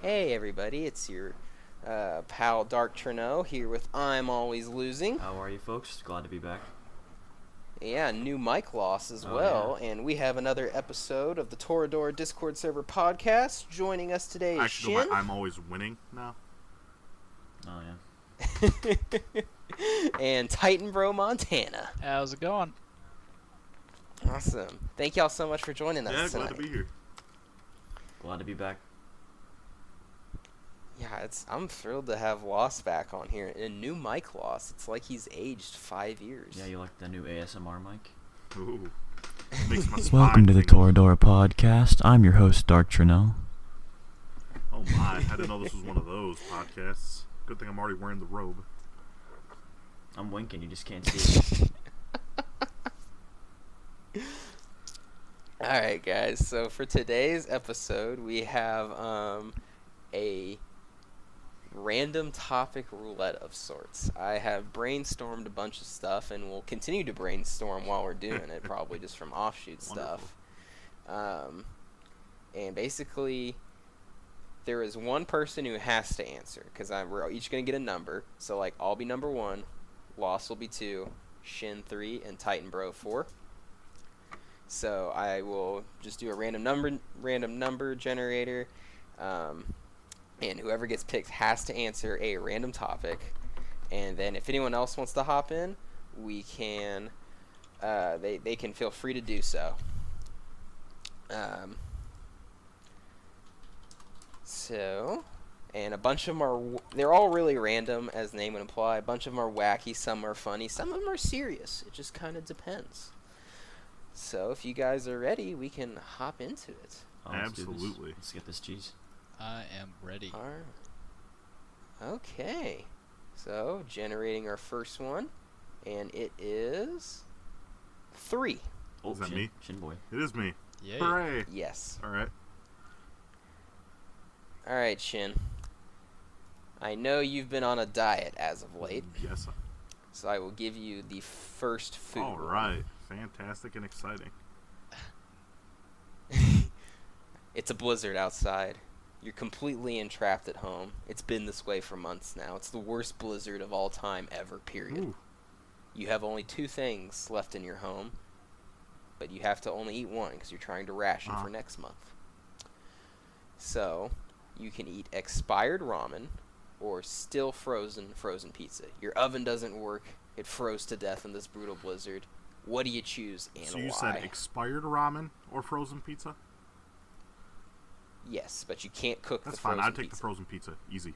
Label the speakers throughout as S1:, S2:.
S1: Hey everybody, it's your pal Dark Trennow here with I'm Always Losing.
S2: How are you folks? Glad to be back.
S1: Yeah, new mic loss as well,
S2: yeah.
S1: and we have another episode of the Toradora Discord server podcast. Joining us today is Shin.
S3: I'm always winning now.
S2: Oh yeah.
S1: And Titan Bro Montana.
S4: How's it going?
S1: Awesome. Thank y'all so much for joining us tonight.
S3: Glad to be here.
S2: Glad to be back.
S1: Yeah, I'm thrilled to have Loss back on here. And a new mic Loss. It's like he's aged 5 years.
S2: Yeah, you like the new ASMR mic?
S3: Ooh. Makes my spine
S5: Welcome to the
S3: tingle.
S5: Toradora podcast. I'm your host, Dark Trennow.
S3: Oh my, I didn't know this was one of those podcasts. Good thing I'm already wearing the robe.
S2: I'm winking, you just can't see it.
S1: Alright guys, so for today's episode we have a random topic roulette of sorts. I have brainstormed a bunch of stuff and will continue to brainstorm while we're doing it, probably just from offshoot stuff. And basically there is one person who has to answer, because we're each going to get a number. So like I'll be number 1, Loss will be 2, Shin 3, and Titan Bro 4. So I will just do a random number generator, and whoever gets picked has to answer a random topic. And then if anyone else wants to hop in, we can they can feel free to do so. And a bunch of them they're all really random, as the name would imply. A bunch of them are wacky, some are funny, some of them are serious. It just kind of depends. So if you guys are ready, we can hop into it.
S2: Oh, let's do this.
S3: Absolutely.
S2: Let's get this cheese.
S4: I am ready.
S1: All right. Okay. So generating our first one, and it is 3.
S2: Oh,
S3: Is that
S2: Shin,
S3: me?
S2: Shin boy.
S3: It is me.
S4: Yay.
S3: Hooray!
S1: Yes.
S3: Alright.
S1: All right, Shin. I know you've been on a diet as of late,
S3: Yes.
S1: so I will give you the first food.
S3: Alright. Fantastic and exciting.
S1: It's a blizzard outside. You're completely entrapped at home. It's been this way for months now. It's the worst blizzard of all time ever, period.
S3: Ooh.
S1: You have only 2 things left in your home, but you have to only eat one because you're trying to ration for next month. So, you can eat expired ramen or still frozen pizza. Your oven doesn't work. It froze to death in this brutal blizzard. What do you choose and
S3: So you
S1: why?
S3: said expired ramen or frozen pizza?
S1: Yes, but you can't cook
S3: That's
S1: the
S3: fine.
S1: frozen
S3: I'd take
S1: pizza.
S3: the frozen pizza. Easy.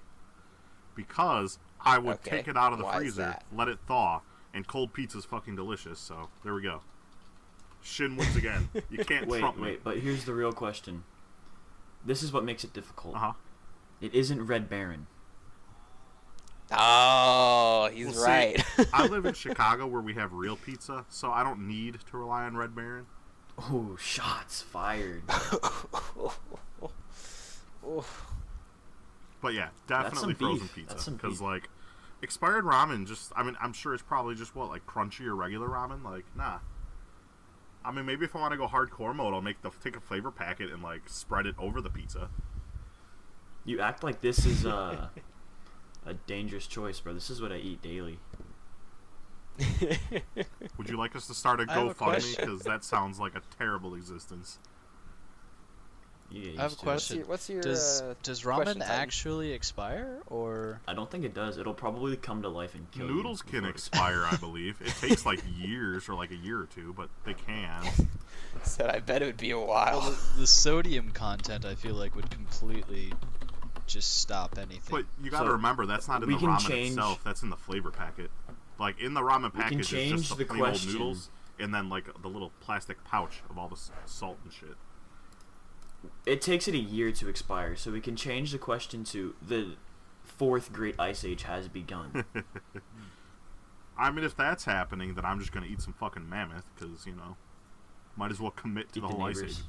S3: Because I would
S1: Okay,
S3: take it out of the
S1: why is
S3: freezer,
S1: that?
S3: let it thaw, and cold pizza's fucking delicious, so there we go. Shin wins again. You can't trump me.
S2: Wait, but here's the real question. This is what makes it difficult.
S3: Uh-huh.
S2: It isn't Red Baron.
S1: Oh, he's
S3: Well,
S1: right.
S3: See, I live in Chicago where we have real pizza, so I don't need to rely on Red Baron.
S2: Oh, shots fired.
S3: But yeah, definitely
S2: some
S3: frozen
S2: beef.
S3: pizza.
S2: That's some
S3: Because,
S2: beef.
S3: like, expired ramen I'm sure it's probably just, like crunchy or regular ramen? Like, nah. I mean, maybe if I want to go hardcore mode, I'll take a flavor packet and, like, spread it over the pizza.
S2: You act like this is a dangerous choice, bro. This is what I eat daily.
S3: Would you like us to start a
S4: I have a
S3: GoFundMe?
S4: question.
S3: Because that sounds like a terrible existence.
S2: You get
S4: I have a
S2: used to it.
S4: question.
S1: What's your
S4: Does
S1: question,
S4: ramen
S1: Titan?
S4: actually expire, or
S2: I don't think it does. It'll probably come to life and kill you.
S3: Noodles can
S2: before it
S3: expire, I believe. It takes, like, years or, like, a year or two, but they can.
S1: Said I bet it would be a
S4: well,
S1: while.
S4: the sodium content I feel like would completely just stop anything.
S3: But you got to
S2: So,
S3: remember, that's not in
S2: we
S3: the
S2: can
S3: ramen
S2: change-
S3: itself. That's in the flavor packet. Like, in the ramen
S2: can
S3: package, it's
S2: change
S3: just
S2: the
S3: the plain old
S2: question.
S3: noodles and then, like, the little plastic pouch of all the salt and shit.
S2: It takes it a year to expire, so we can change the question to the 4th Great Ice Age has begun.
S3: I mean, if that's happening, then I'm just going to eat some fucking mammoth, because, might as well commit to
S2: Eat
S3: the
S2: the
S3: whole Ice
S2: neighbors.
S3: Age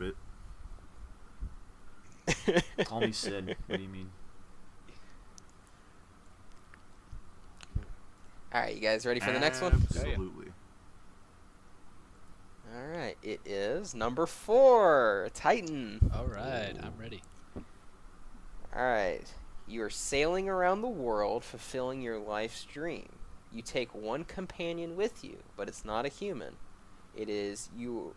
S3: bit.
S2: Call me Sid. What do you mean?
S1: Alright, you guys ready for the next one?
S3: Absolutely.
S1: Alright, it is number 4, Titan.
S4: All right, I'm ready.
S1: Alright. You are sailing around the world fulfilling your life's dream. You take one companion with you, but it's not a human. It is you're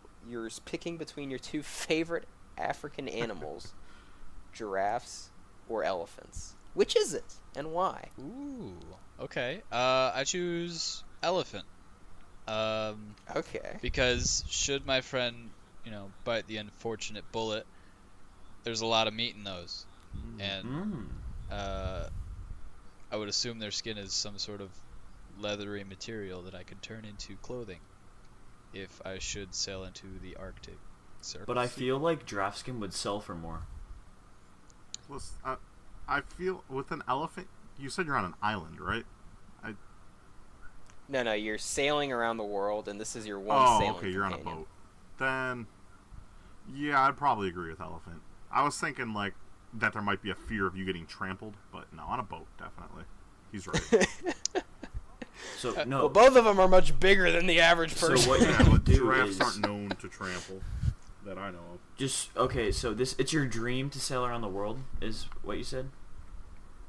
S1: picking between your two favorite African animals, giraffes or elephants. Which is it and why?
S4: Ooh. Okay. I choose elephant.
S1: Okay.
S4: Because should my friend, bite the unfortunate bullet, there's a lot of meat in those, and I would assume their skin is some sort of leathery material that I could turn into clothing if I should sail into the Arctic Circle.
S2: But I feel like giraffe skin would sell for more.
S3: Listen, I feel with an elephant. You said you're on an island, right?
S1: No, you're sailing around the world, and this is your one sailing
S3: okay, you're on a
S1: companion.
S3: boat. Then, yeah, I'd probably agree with elephant. I was thinking like that there might be a fear of you getting trampled, but no, on a boat, definitely. He's right.
S2: So no.
S1: Well, both of them are much bigger than the average person.
S2: So what you
S3: Yeah,
S2: can
S3: but
S2: do
S3: giraffes
S2: is
S3: aren't known to trample, that I know of.
S2: just okay. So it's your dream to sail around the world, is what you said.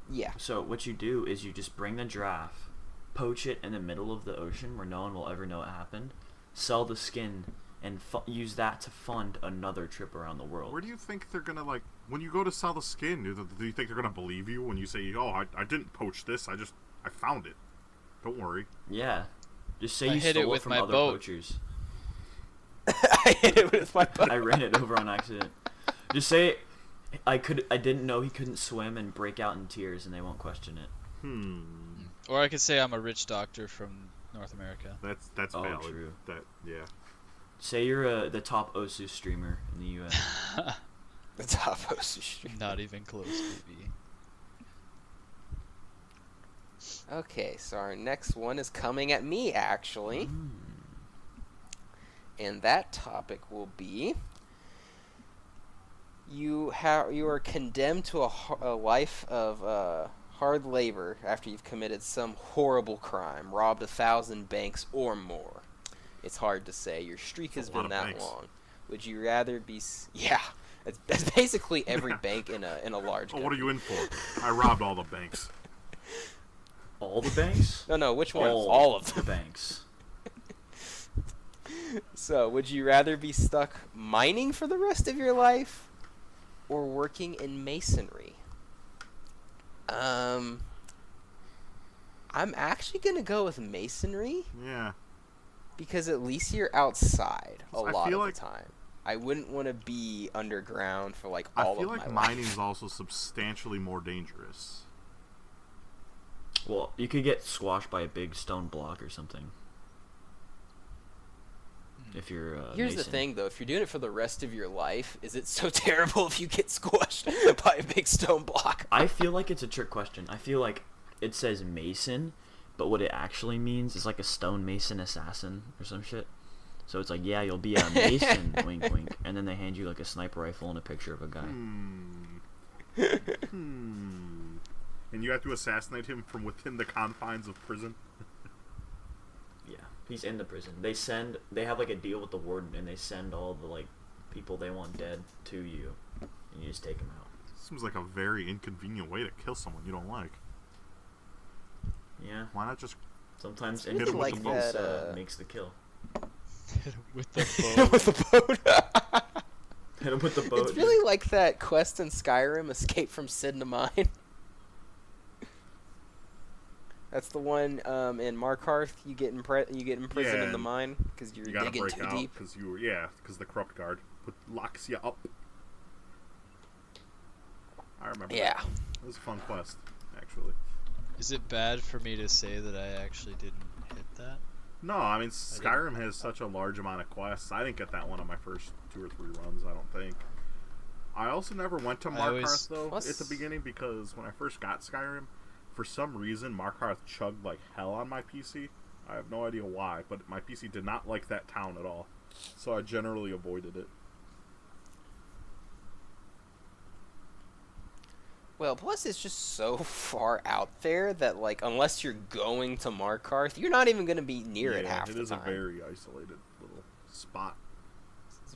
S1: Yeah.
S2: So what you do is you just bring the giraffe, poach it in the middle of the ocean where no one will ever know it happened, sell the skin, and use that to fund another trip around the world.
S3: Where do you think they're gonna when you go to sell the skin? Do you think they're gonna believe you when you say, "Oh, I didn't poach this. I found it. Don't worry."
S2: Yeah, just say
S4: I
S2: you
S4: hit it
S2: stole it
S4: with
S2: from
S4: my
S2: other
S4: boat.
S2: poachers.
S1: I hit it with my butt.
S2: I ran it over on accident. Just say I didn't know he couldn't swim and break out in tears, and they won't question it.
S4: Or I could say I'm a rich doctor from North America.
S3: That's
S2: Oh,
S3: valid.
S2: true.
S3: Yeah.
S2: Say you're the top Osu streamer in the U.S.
S1: The top host street.
S4: Not even close, baby.
S1: Okay, so our next one is coming at me, actually. And that topic will be you are condemned to a life of hard labor after you've committed some horrible crime, robbed 1,000 banks or more. It's hard to say. Your streak has
S3: That's a lot
S1: been
S3: of
S1: that
S3: banks.
S1: long. Would you rather be? Yeah, that's basically every bank in a large.
S3: Oh, what are
S1: country.
S3: you in for? I robbed all the banks.
S2: All the banks?
S1: No, which one?
S2: All,
S1: All of
S2: the
S1: them.
S2: banks.
S1: So, would you rather be stuck mining for the rest of your life or working in masonry? I'm actually going to go with masonry
S3: Yeah.
S1: because at least you're outside a
S3: I
S1: lot
S3: feel
S1: of
S3: like-
S1: the time. I wouldn't want to be underground for like
S3: I
S1: all
S3: feel
S1: of
S3: like
S1: my
S3: mining
S1: life.
S3: is also substantially more dangerous.
S2: Well, you could get squashed by a big stone block or something. If you're
S1: Here's the
S2: mason.
S1: thing, though. If you're doing it for the rest of your life, is it so terrible if you get squashed by a big stone block?
S2: I feel like it's a trick question. I feel like it says mason, but what it actually means is like a stonemason assassin or some shit. So it's like, yeah, you'll be a mason, wink, wink, and then they hand you like a sniper rifle and a picture of a guy.
S3: And you have to assassinate him from within the confines of prison.
S2: Yeah, he's in the prison. They have like a deal with the warden, and they send all the like people they want dead to you, and you just take them out.
S3: Seems like a very inconvenient way to kill someone you don't like.
S2: Yeah,
S3: Why not just
S2: sometimes
S1: It's really like
S2: inconvenience
S1: that,
S2: makes the kill.
S4: With the boat.
S1: with the boat.
S2: Hit him with the boat.
S1: It's really like that quest in Skyrim, Escape from Sin to Mine. That's the one in Markarth. You get imprisoned in the
S3: and
S1: mine because you're
S3: you gotta
S1: digging
S3: break
S1: too
S3: out
S1: deep.
S3: because the corrupt guard locks you up. I remember.
S1: Yeah.
S3: that. It was a fun quest, actually.
S4: Is it bad for me to say that I actually didn't hit that?
S3: No, I mean Skyrim has such a large amount of quests. I didn't get that one on my first 2 or 3 runs. I don't think. I also never went to
S4: I always-
S3: Markarth though
S1: Plus-
S3: at the beginning because when I first got Skyrim, for some reason Markarth chugged like hell on my PC. I have no idea why, but my PC did not like that town at all, so I generally avoided it.
S1: Well, plus it's just so far out there that like unless you're going to Markarth, you're not even going to be near it half
S3: it
S1: the
S3: is
S1: time.
S3: a very isolated little spot.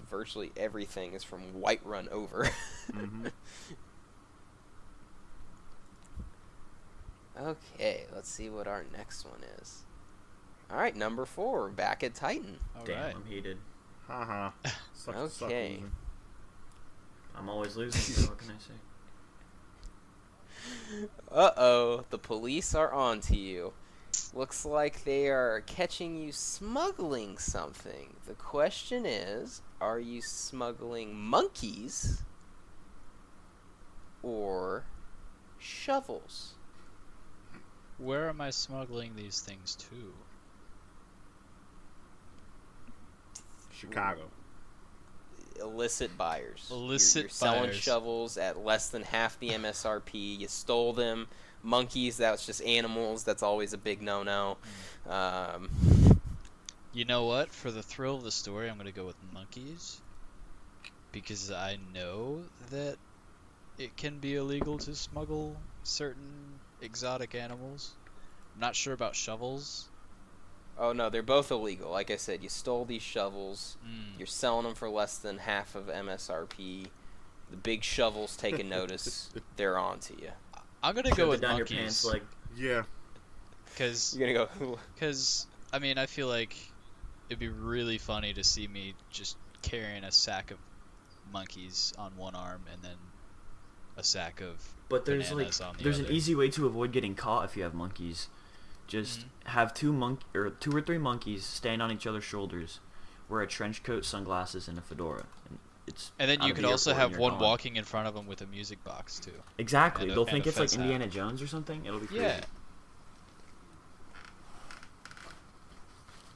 S1: Virtually everything is from Whiterun over.
S3: Mm-hmm.
S1: Okay, let's see what our next one is. All right, number 4, back at Titan.
S4: All
S2: Damn,
S4: right.
S2: I'm heated.
S3: Haha. Suck
S1: Okay.
S3: losing.
S2: I'm always losing, so what can I say?
S1: Uh-oh, the police are on to you. Looks like they are catching you smuggling something. The question is, are you smuggling monkeys or shovels?
S4: Where am I smuggling these things to?
S3: Chicago.
S1: Illicit buyers.
S4: Illicit
S1: you're selling
S4: buyers.
S1: shovels at less than half the MSRP. You stole them. Monkeys, that's just animals. That's always a big no-no.
S4: You know what? For the thrill of the story, I'm going to go with monkeys. Because I know that it can be illegal to smuggle certain exotic animals. I'm not sure about shovels.
S1: Oh, no, they're both illegal. Like I said, you stole these shovels.
S4: Mm.
S1: You're selling them for less than half of MSRP. The big shovels taking notice. They're on to you.
S4: I'm going to
S2: Shove
S4: go
S2: it
S4: with
S2: down
S4: monkeys.
S2: your pants like
S3: Yeah.
S4: Because,
S1: You're going to go...
S4: I mean, I feel like it'd be really funny to see me just carrying a sack of monkeys on one arm and then a sack of
S2: But there's like
S4: bananas on the
S2: there's
S4: other.
S2: an easy way to avoid getting caught if you have monkeys. Just have two or three monkeys stand on each other's shoulders, wear a trench coat, sunglasses, and a fedora.
S4: And then
S2: out
S4: you
S2: of
S4: could
S2: the
S4: also
S2: airport
S4: have
S2: and you're
S4: one
S2: gone.
S4: walking in front of them with a music box too.
S2: Exactly.
S4: and a-
S2: They'll
S4: and
S2: think
S4: a
S2: it's like
S4: fez hat.
S2: Indiana Jones or something. It'll be crazy.
S4: Yeah.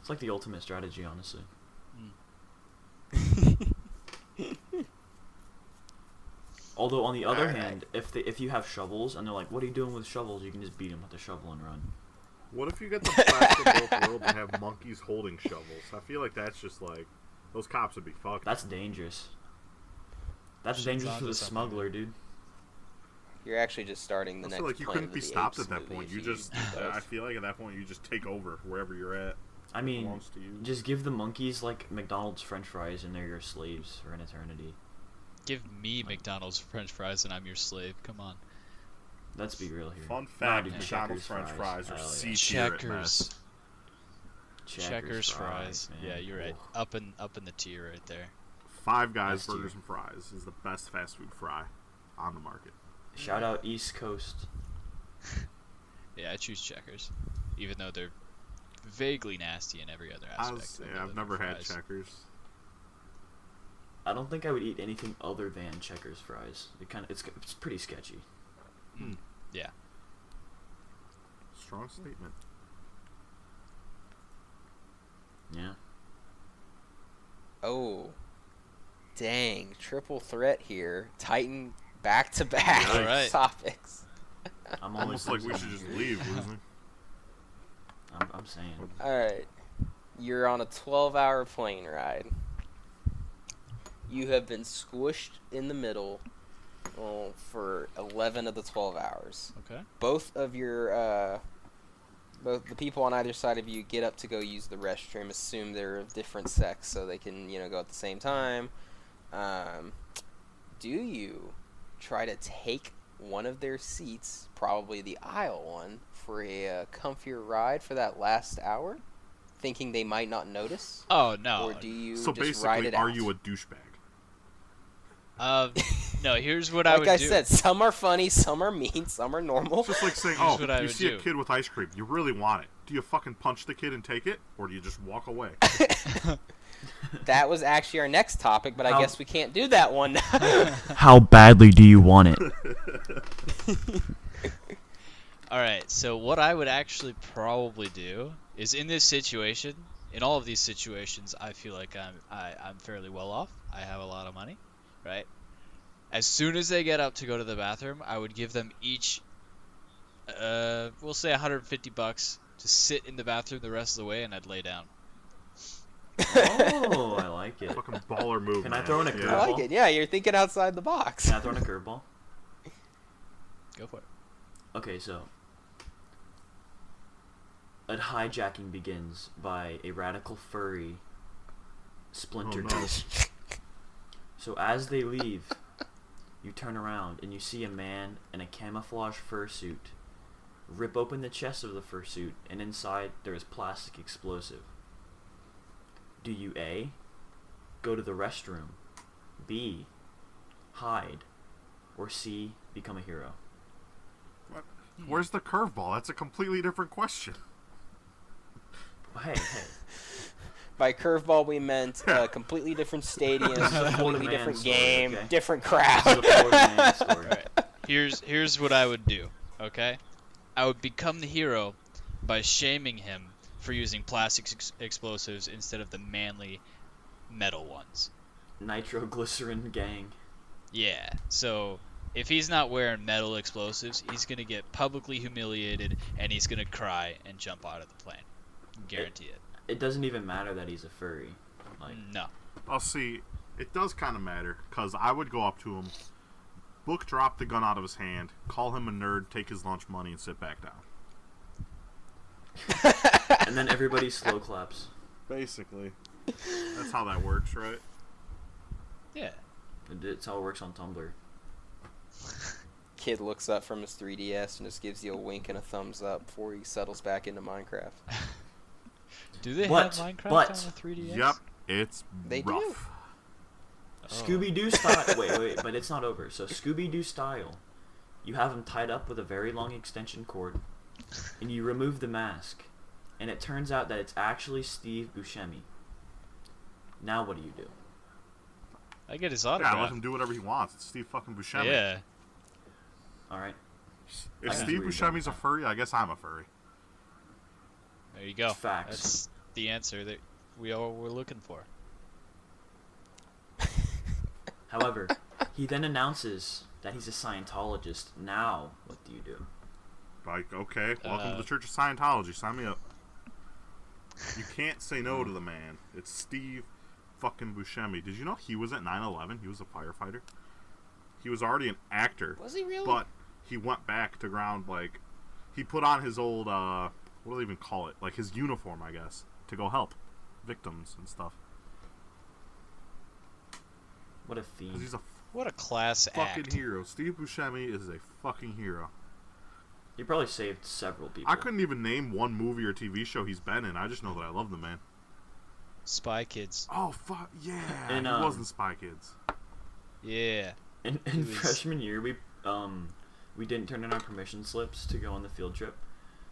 S2: It's like the ultimate strategy, honestly. Although on the other
S1: Alright.
S2: hand, if you have shovels and they're like, "What are you doing with shovels?" You can just beat them with a shovel and run.
S3: What if you get the best of both worlds and have monkeys holding shovels? I feel like that's just like those cops would be fucked.
S2: That's dangerous. That's
S4: Shit's
S2: dangerous for
S4: onto
S2: the
S4: something.
S2: smuggler, dude.
S1: You're actually just starting the
S3: I
S1: next
S3: feel like you
S1: Planet
S3: couldn't
S1: of
S3: be
S1: the
S3: stopped
S1: Apes
S3: at that
S1: movie
S3: point.
S1: if
S3: You just,
S1: do both.
S3: I feel like at that point you just take over wherever you're at.
S2: I
S3: It
S2: mean,
S3: belongs to you.
S2: just give the monkeys like McDonald's French fries and they're your slaves for an eternity.
S4: Give me McDonald's French fries and I'm your slave. Come on.
S2: Let's be real here.
S3: Fun
S2: Nah,
S3: fact:
S2: dude,
S3: McDonald's
S2: Checkers
S3: French fries are
S2: Hell
S3: C
S2: yeah.
S3: tier at best.
S4: Checkers fries.
S2: man.
S4: Yeah, you're right.
S2: Oh.
S4: Up in the tier right there.
S3: Five Guys
S2: Best tier.
S3: burgers and fries is the best fast food fry on the market.
S2: Shout out East Coast.
S4: Yeah, I choose Checkers, even though they're vaguely nasty in every other aspect.
S3: I've never had Checkers.
S2: I don't think I would eat anything other than Checkers fries. It's pretty sketchy.
S4: Yeah.
S3: Strong statement.
S2: Yeah.
S1: Oh, dang! Triple threat here. Titan back-to-back
S4: All right.
S1: topics.
S2: I'm
S3: Almost like we should just leave, losing.
S2: I'm saying.
S1: All right, you're on a 12-hour plane ride. You have been squished in the middle for 11 of the 12 hours.
S4: Okay.
S1: Both of the people on either side of you get up to go use the restroom. Assume they're of different sex, so they can go at the same time. Do you try to take one of their seats, probably the aisle one, for a comfier ride for that last hour, thinking they might not notice?
S4: Oh no.
S1: Or do you
S3: So
S1: just ride
S3: basically,
S1: it
S3: are
S1: out?
S3: you a douchebag?
S4: No. Here's what I would
S1: Like I
S4: do.
S1: said, some are funny, some are mean, some are normal.
S3: It's just like saying,
S4: Here's
S3: oh,
S4: what I
S3: you
S4: would
S3: see a
S4: do.
S3: kid with ice cream, you really want it. Do you fucking punch the kid and take it, or do you just walk away?
S1: That was actually our next topic, but I
S2: How-
S1: guess we can't do that one.
S5: How badly do you want it?
S4: All right. So what I would actually probably do is in this situation, in all of these situations, I feel like I'm fairly well off. I have a lot of money, right? As soon as they get up to go to the bathroom, I would give them each, we'll say $150 to sit in the bathroom the rest of the way, and I'd lay down.
S2: Oh, I like it.
S3: Fucking baller move.
S2: Can I
S3: man.
S2: throw in a
S1: I
S2: curveball?
S3: Yeah.
S1: like it. Yeah, you're thinking outside the box.
S2: Can I throw in a curveball?
S4: Go for it.
S2: Okay, so a hijacking begins by a radical furry splinter
S3: Oh, no.
S2: disc. So as they leave, you turn around and you see a man in a camouflage fursuit Rip open the chest of the fursuit, and inside there is plastic explosive. Do you A, go to the restroom, B, hide, or C, become a hero?
S3: What? Where's the curveball? That's a completely different question.
S2: Hey.
S1: By curveball, we meant a completely different stadium, completely different
S2: story,
S1: game,
S2: okay?
S1: different
S2: This is a
S1: crowd.
S2: Florida man story.
S4: Alright. Here's what I would do, okay? I would become the hero by shaming him for using plastic explosives instead of the manly metal ones.
S2: Nitroglycerin gang.
S4: Yeah, so if he's not wearing metal explosives, he's gonna get publicly humiliated and he's gonna cry and jump out of the plane. Guarantee it.
S2: It doesn't even matter that he's a furry. Like,
S4: No.
S3: I'll see. It does kind of matter, because I would go up to him, drop the gun out of his hand, call him a nerd, take his lunch money, and sit back down.
S2: and then everybody slow claps.
S3: Basically. That's how that works, right?
S4: Yeah.
S2: It's how it works on Tumblr.
S1: Kid looks up from his 3DS and just gives you a wink and a thumbs up before he settles back into Minecraft.
S4: Do they
S2: But-
S4: have Minecraft
S2: but-
S4: on the 3DS?
S3: Yep. It's
S1: They do.
S3: rough.
S4: Oh.
S2: Scooby-Doo style. wait, but it's not over. So Scooby-Doo style, you have him tied up with a very long extension cord, and you remove the mask, and it turns out that it's actually Steve Buscemi. Now what do you do?
S4: I get his
S3: Yeah,
S4: autograph.
S3: let him do whatever he wants. It's Steve fucking Buscemi.
S4: Yeah.
S2: All right.
S3: If
S2: I can
S3: Steve
S2: agree with
S3: Buscemi's a
S2: that.
S3: furry, I guess I'm a furry.
S4: There you go.
S2: Facts.
S4: That's the answer that we all were looking for.
S2: However, he then announces that he's a Scientologist. Now what do you do?
S3: Like, okay, welcome to
S4: Uh,
S3: the Church of Scientology. Sign me up. You can't say no to the man. It's Steve fucking Buscemi. Did you know he was at 9/11? He was a firefighter. He was already an actor,
S1: Was he really?
S3: but he went back to ground. Like, he put on his old what do they even call it? Like his uniform, I guess, to go help victims and stuff.
S2: What a
S3: 'Cause
S2: fiend.
S3: he's a
S4: What a class
S3: fucking
S4: act.
S3: hero. Steve Buscemi is a fucking hero.
S2: He probably saved several people.
S3: I couldn't even name one movie or TV show he's been in. I just know that I love the man.
S4: Spy Kids.
S3: Oh fuck yeah!
S2: And,
S3: he was in Spy Kids.
S4: Yeah.
S2: In
S4: He was-
S2: freshman year, we didn't turn in our permission slips to go on the field trip,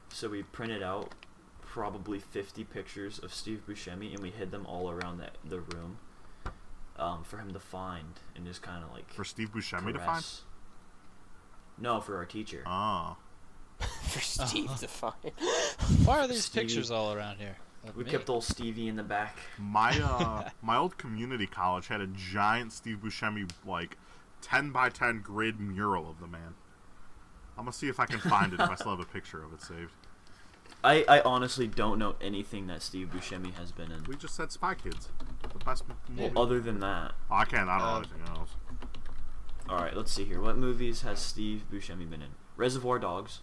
S2: so we printed out probably 50 pictures of Steve Buscemi, and we hid them all around the room, for him to find and just kind of like
S3: For Steve Buscemi to find?
S2: caress. No, for our teacher.
S3: Oh.
S1: For Steve to find.
S4: Why are these
S2: Stevie.
S4: pictures all around here? Of
S2: We
S4: me?
S2: kept old Stevie in the back.
S3: My old community college had a giant Steve Buscemi, like, 10 by 10 grid mural of the man. I'm gonna see if I can find it if I still have a picture of it saved.
S2: I honestly don't know anything that Steve Buscemi has been in.
S3: We just said Spy Kids. The best movie.
S2: Well, other than that.
S3: Oh, I don't know anything else.
S2: Alright, let's see here. What movies has Steve Buscemi been in? Reservoir Dogs,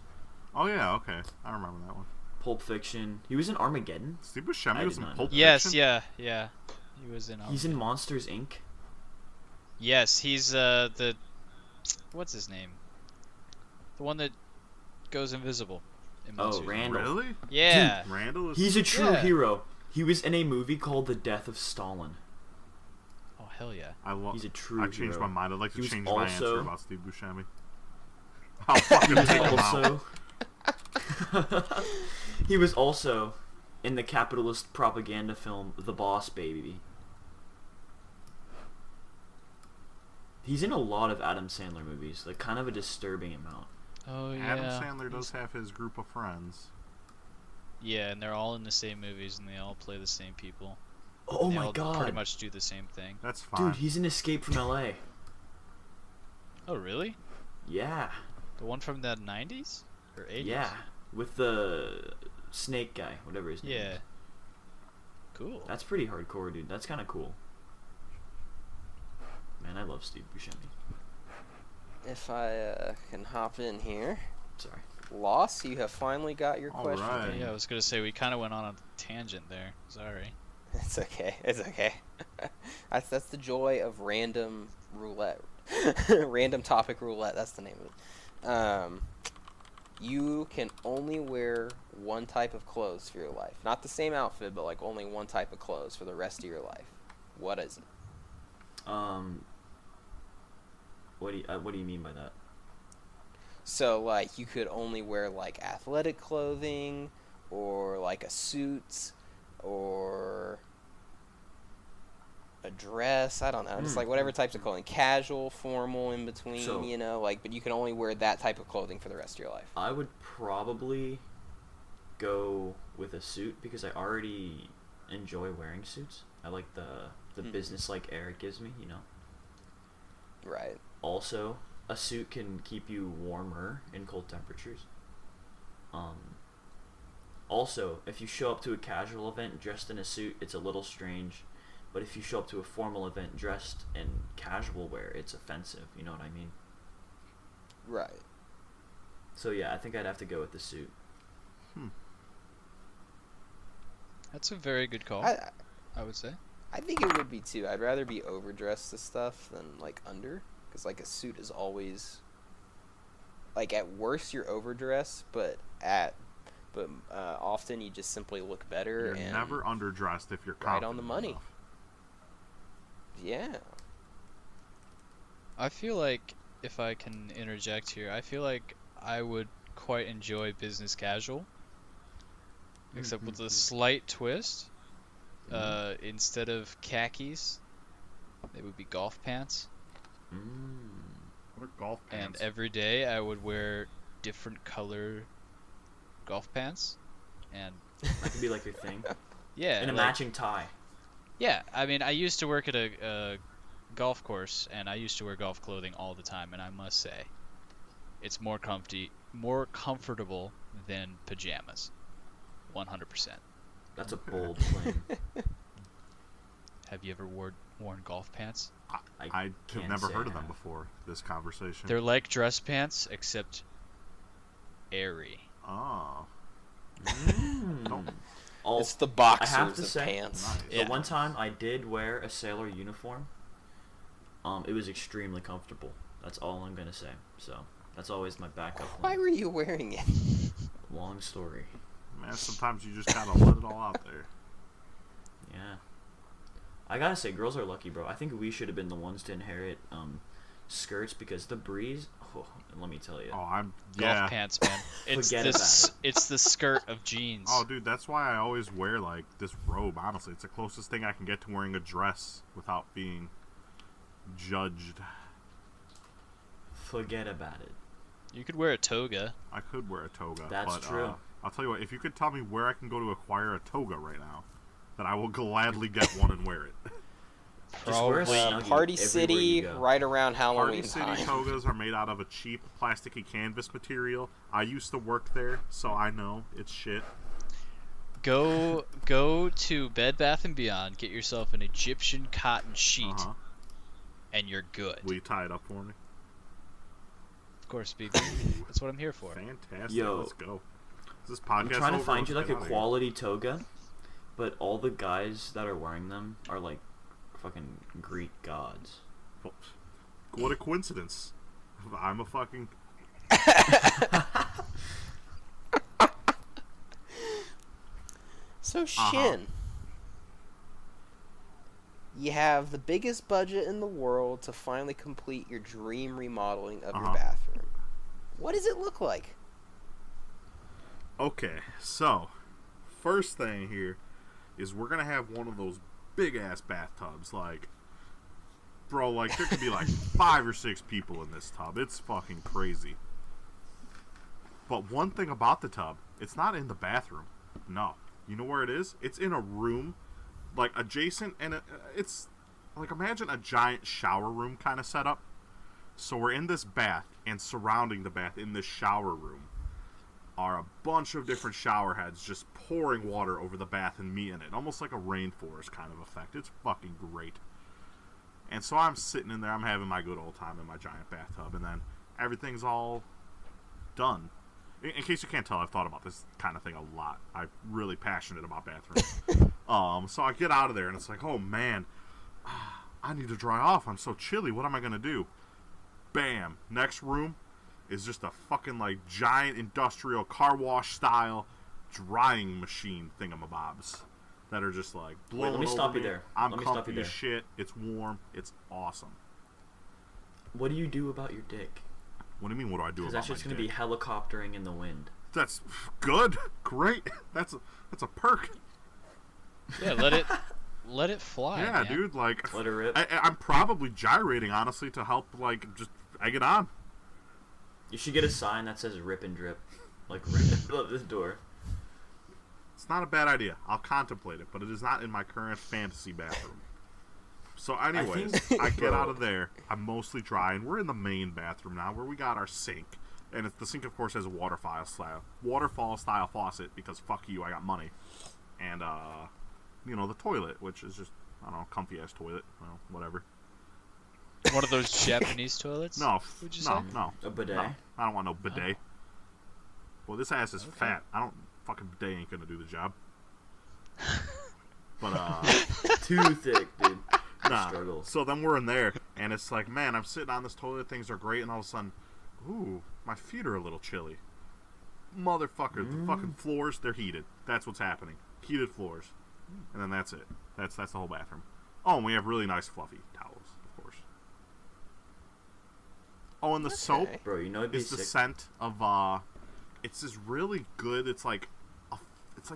S3: Oh yeah, okay. I remember that one.
S2: Pulp Fiction. He was in Armageddon.
S3: Steve Buscemi
S2: I
S3: was
S2: did
S3: in
S2: not
S3: Pulp
S4: Yes,
S3: Fiction?
S4: yeah. He was in.
S2: He's in Monsters, Inc.
S4: Yes, he's the. What's his name? The one that goes invisible. In
S2: Oh,
S4: Monsters, Inc.
S2: Randall.
S3: Really?
S4: Yeah.
S3: Randall is...
S2: He's a true
S4: Yeah.
S2: hero. He was in a movie called The Death of Stalin.
S4: Oh hell yeah.
S2: He's a true
S3: I changed
S2: hero.
S3: my mind. I'd like
S2: He
S3: to
S2: was
S3: change my
S2: also-
S3: answer about Steve Buscemi. I'll fucking
S2: He was
S3: take him out.
S2: also he was also in the capitalist propaganda film The Boss Baby. He's in a lot of Adam Sandler movies, like kind of a disturbing amount.
S4: Oh yeah.
S3: Adam Sandler does have his group of friends.
S4: Yeah, and they're all in the same movies, and they all play the same people.
S2: Oh
S4: They
S2: my
S4: all Pretty
S2: god.
S4: much do the same thing.
S3: That's fine.
S2: Dude, he's in Escape from LA.
S4: Oh really?
S2: Yeah.
S4: The one from the 90s or 80s?
S2: Yeah. With the snake guy, whatever his name
S4: Yeah.
S2: is.
S4: Cool.
S2: That's pretty hardcore, dude. That's kind of cool. Man, I love Steve Buscemi.
S1: If I can hop in here.
S2: Sorry.
S1: Loss, you have finally got your
S3: All
S1: question.
S3: right.
S4: Yeah, I was gonna say we kind of went on a tangent there. Sorry.
S1: It's okay. It's okay. that's the joy of random roulette. Random topic roulette. That's the name of it. You can only wear one type of clothes for your life. Not the same outfit, but like only one type of clothes for the rest of your life. What is it?
S2: What do you mean by that?
S1: So like you could only wear like athletic clothing or like a suit or a dress. I don't know. Just like whatever types of clothing. Casual, formal, in between,
S2: So-
S1: like, but you can only wear that type of clothing for the rest of your life.
S2: I would probably go with a suit because I already enjoy wearing suits. I like the business-like air it gives me, you know.
S1: Right.
S2: Also, a suit can keep you warmer in cold temperatures. Also, if you show up to a casual event dressed in a suit, it's a little strange. But if you show up to a formal event dressed in casual wear, it's offensive. You know what I mean?
S1: Right.
S2: So yeah, I think I'd have to go with the suit.
S4: That's a very good call,
S1: I
S4: I would say.
S1: I think it would be too. I'd rather be overdressed to stuff than like under, because like a suit is always like at worst you're overdressed, but often you just simply look better.
S3: You're
S1: and
S3: never underdressed if you're
S1: right
S3: confident
S1: on the money.
S3: enough.
S1: Yeah.
S4: I feel like, if I can interject here, I feel like I would quite enjoy business casual, except with a slight twist. Instead of khakis, they would be golf pants.
S3: What are golf
S4: And
S3: pants?
S4: every day I would wear different color golf pants. And
S2: That could be like your thing.
S4: yeah,
S2: And a
S4: like-
S2: matching tie.
S4: Yeah, I mean, I used to work at a golf course, and I used to wear golf clothing all the time, and I must say, it's more comfortable than pajamas. 100%.
S2: That's a bold claim.
S4: Have you ever worn golf pants?
S3: I have
S2: can't
S3: never
S2: say
S3: heard
S2: I
S3: of them
S2: have.
S3: before this conversation.
S4: They're like dress pants, except airy.
S3: Oh.
S2: Don't- All-
S1: It's the
S2: I have
S1: boxers
S2: to
S1: of
S2: say,
S1: pants.
S3: Nice.
S2: the
S4: Yeah.
S2: one time I did wear a sailor uniform, it was extremely comfortable. That's all I'm gonna say. So that's always my backup
S1: Why
S2: plan.
S1: were you wearing it?
S2: Long story.
S3: Man, sometimes you just gotta let it all out there.
S2: Yeah. I gotta say, girls are lucky, bro. I think we should have been the ones to inherit skirts because the breeze. Oh, let me tell you.
S3: Oh, I'm
S4: Golf
S3: yeah.
S4: pants, man. It's
S2: Forget
S4: this.
S2: about
S4: It's the skirt of jeans.
S3: Oh, dude, that's why I always wear like this robe. Honestly, it's the closest thing I can get to wearing a dress without being judged.
S2: Forget about it.
S4: You could wear a toga.
S3: I could wear a toga.
S2: That's
S3: but,
S2: true.
S3: I'll tell you what. If you could tell me where I can go to acquire a toga right now, then I will gladly get one and wear it.
S2: Just wear a
S4: Probably.
S2: snuggie
S1: Party
S2: everywhere
S1: City,
S2: you go.
S1: right around Halloween
S3: Party City
S1: time.
S3: togas are made out of a cheap plasticky canvas material. I used to work there, so I know it's shit.
S4: Go to Bed Bath and Beyond. Get yourself an Egyptian cotton sheet,
S3: Uh-huh.
S4: and you're good.
S3: Will you tie it up for me?
S4: Of course, baby. That's what I'm here for.
S3: Fantastic.
S2: Yo.
S3: Let's go. Is this podcast
S2: I'm trying to
S3: over?
S2: find
S3: Let's
S2: you like
S3: get
S2: a
S3: outta here.
S2: quality toga, but all the guys that are wearing them are like fucking Greek gods.
S3: What a coincidence. I'm a fucking...
S1: So Shin, you have the biggest budget in the world to finally complete your dream remodeling of your bathroom. What does it look like?
S3: Okay, so first thing here is we're gonna have one of those big ass bathtubs. Like, bro, like there could be like 5 or 6 people in this tub. It's fucking crazy. But one thing about the tub, it's not in the bathroom. No, you know where it is? It's in a room, like adjacent, and it's like, imagine a giant shower room kind of setup. So we're in this bath, and surrounding the bath in this shower room are a bunch of different shower heads just pouring water over the bath and me in it. Almost like a rainforest kind of effect. It's fucking great. And so I'm sitting in there, I'm having my good old time in my giant bathtub, and then everything's all done. In case you can't tell, I've thought about this kind of thing a lot. I'm really passionate about bathrooms. So I get out of there, and it's like, oh man, I need to dry off. I'm so chilly. What am I going to do? Bam. Next room. is just a fucking like giant industrial car wash style drying machine thingamabobs that are just like blowing
S2: let me
S3: over
S2: stop you
S3: me.
S2: there.
S3: I'm
S2: Let me stop you
S3: comfy
S2: there.
S3: as shit. It's warm. It's awesome.
S2: What do you do about your dick?
S3: What do you mean? What do I do
S2: Because
S3: about
S2: that's
S3: my
S2: just going to be
S3: dick?
S2: helicoptering in the wind.
S3: That's good. Great. That's a perk.
S4: Yeah, let it fly.
S3: Yeah,
S4: man.
S3: dude. Like,
S2: Let her rip.
S3: I'm probably gyrating honestly to help like just egg it on.
S2: You should get a sign that says "Rip and Drip," like right above this door.
S3: It's not a bad idea. I'll contemplate it, but it is not in my current fantasy bathroom. So, anyways,
S2: think-
S3: I get
S2: Bro.
S3: out of there. I'm mostly dry, and we're in the main bathroom now, where we got our sink, and the sink, of course, has a waterfall style faucet because fuck you, I got money, and the toilet, which is just I don't know, comfy ass toilet, well, whatever.
S4: One of those Japanese toilets?
S3: No,
S4: Would you
S3: no,
S4: say?
S3: no,
S2: A bidet.
S3: no, I don't want no bidet.
S4: Oh.
S3: Well, this ass is
S4: Okay.
S3: fat. I don't fucking bidet ain't gonna do the job. But
S2: Too thick, dude.
S3: nah.
S2: Struggle.
S3: So then we're in there, and it's like, man, I'm sitting on this toilet, things are great, and all of a sudden, ooh, my feet are a little chilly. Motherfucker, the fucking floors, they're heated. That's what's happening. Heated floors. And then that's it. That's the whole bathroom. Oh, and we have really nice fluffy towels, of course. Oh, and the soap
S1: Okay.
S2: Bro, you know it'd be
S3: is the
S2: sick.
S3: scent of it's this really good, it's like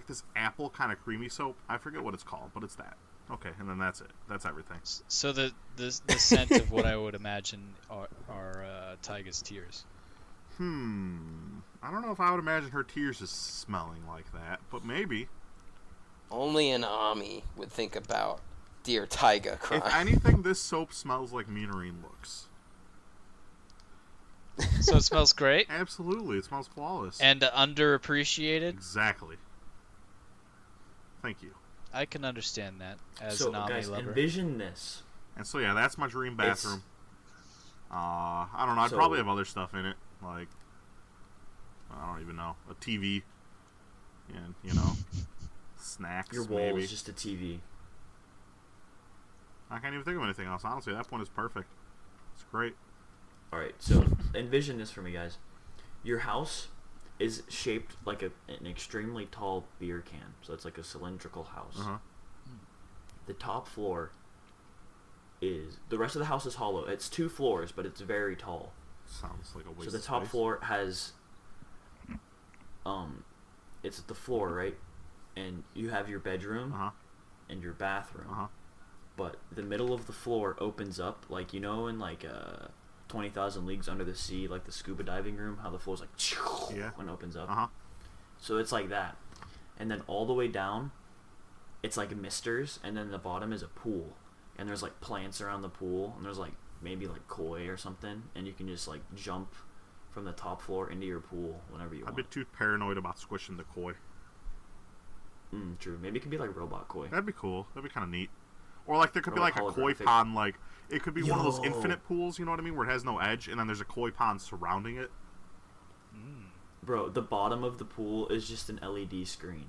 S3: this apple kind of creamy soap. I forget what it's called, but it's that. Okay, and then that's it. That's everything.
S4: So the scent of what I would imagine are Taiga's tears.
S3: I don't know if I would imagine her tears is smelling like that, but maybe.
S1: Only an Ami would think about dear Taiga crying.
S3: If anything, this soap smells like Meanerine looks.
S4: So it smells great
S3: Absolutely, it smells flawless.
S4: and underappreciated.
S3: Exactly. Thank you.
S4: I can understand that as
S2: So,
S4: an Ami
S2: guys,
S4: lover.
S2: envision this.
S3: And so yeah, that's my dream bathroom. I don't know. I'd
S2: So-
S3: probably have other stuff in it, like I don't even know, a TV, and snacks.
S2: Your wall
S3: maybe.
S2: is just a TV.
S3: I can't even think of anything else. Honestly, that point is perfect. It's great.
S2: Alright, so envision this for me, guys. Your house is shaped like an extremely tall beer can. So it's like a cylindrical house.
S3: Uh huh.
S2: The top floor is... The rest of the house is hollow. It's 2 floors, but it's very tall.
S3: Sounds like a waste.
S2: So the
S3: of
S2: top
S3: space.
S2: floor has... It's the floor, right? And you have your bedroom
S3: Uh huh.
S2: and your bathroom.
S3: Uh huh.
S2: But the middle of the floor opens up, like, in 20,000 Leagues Under the Sea, like the scuba diving room, how the floor's like
S3: Yeah.
S2: when it opens up.
S3: Uh huh.
S2: So it's like that. And then all the way down, it's like misters, and then the bottom is a pool. And there's like plants around the pool, and there's like maybe like koi or something, and you can just like jump from the top floor into your pool whenever you
S3: I'd
S2: want.
S3: be too paranoid about squishing the koi.
S2: True. Maybe it could be like robot koi.
S3: That'd be cool. That'd be kind of neat. Or like there could
S2: Or
S3: be
S2: like
S3: like a koi
S2: holographic.
S3: pond, like it could be one of those
S2: Yo.
S3: infinite pools. You know what I mean? Where it has no edge, and then there's a koi pond surrounding it.
S2: Bro, the bottom of the pool is just an LED screen.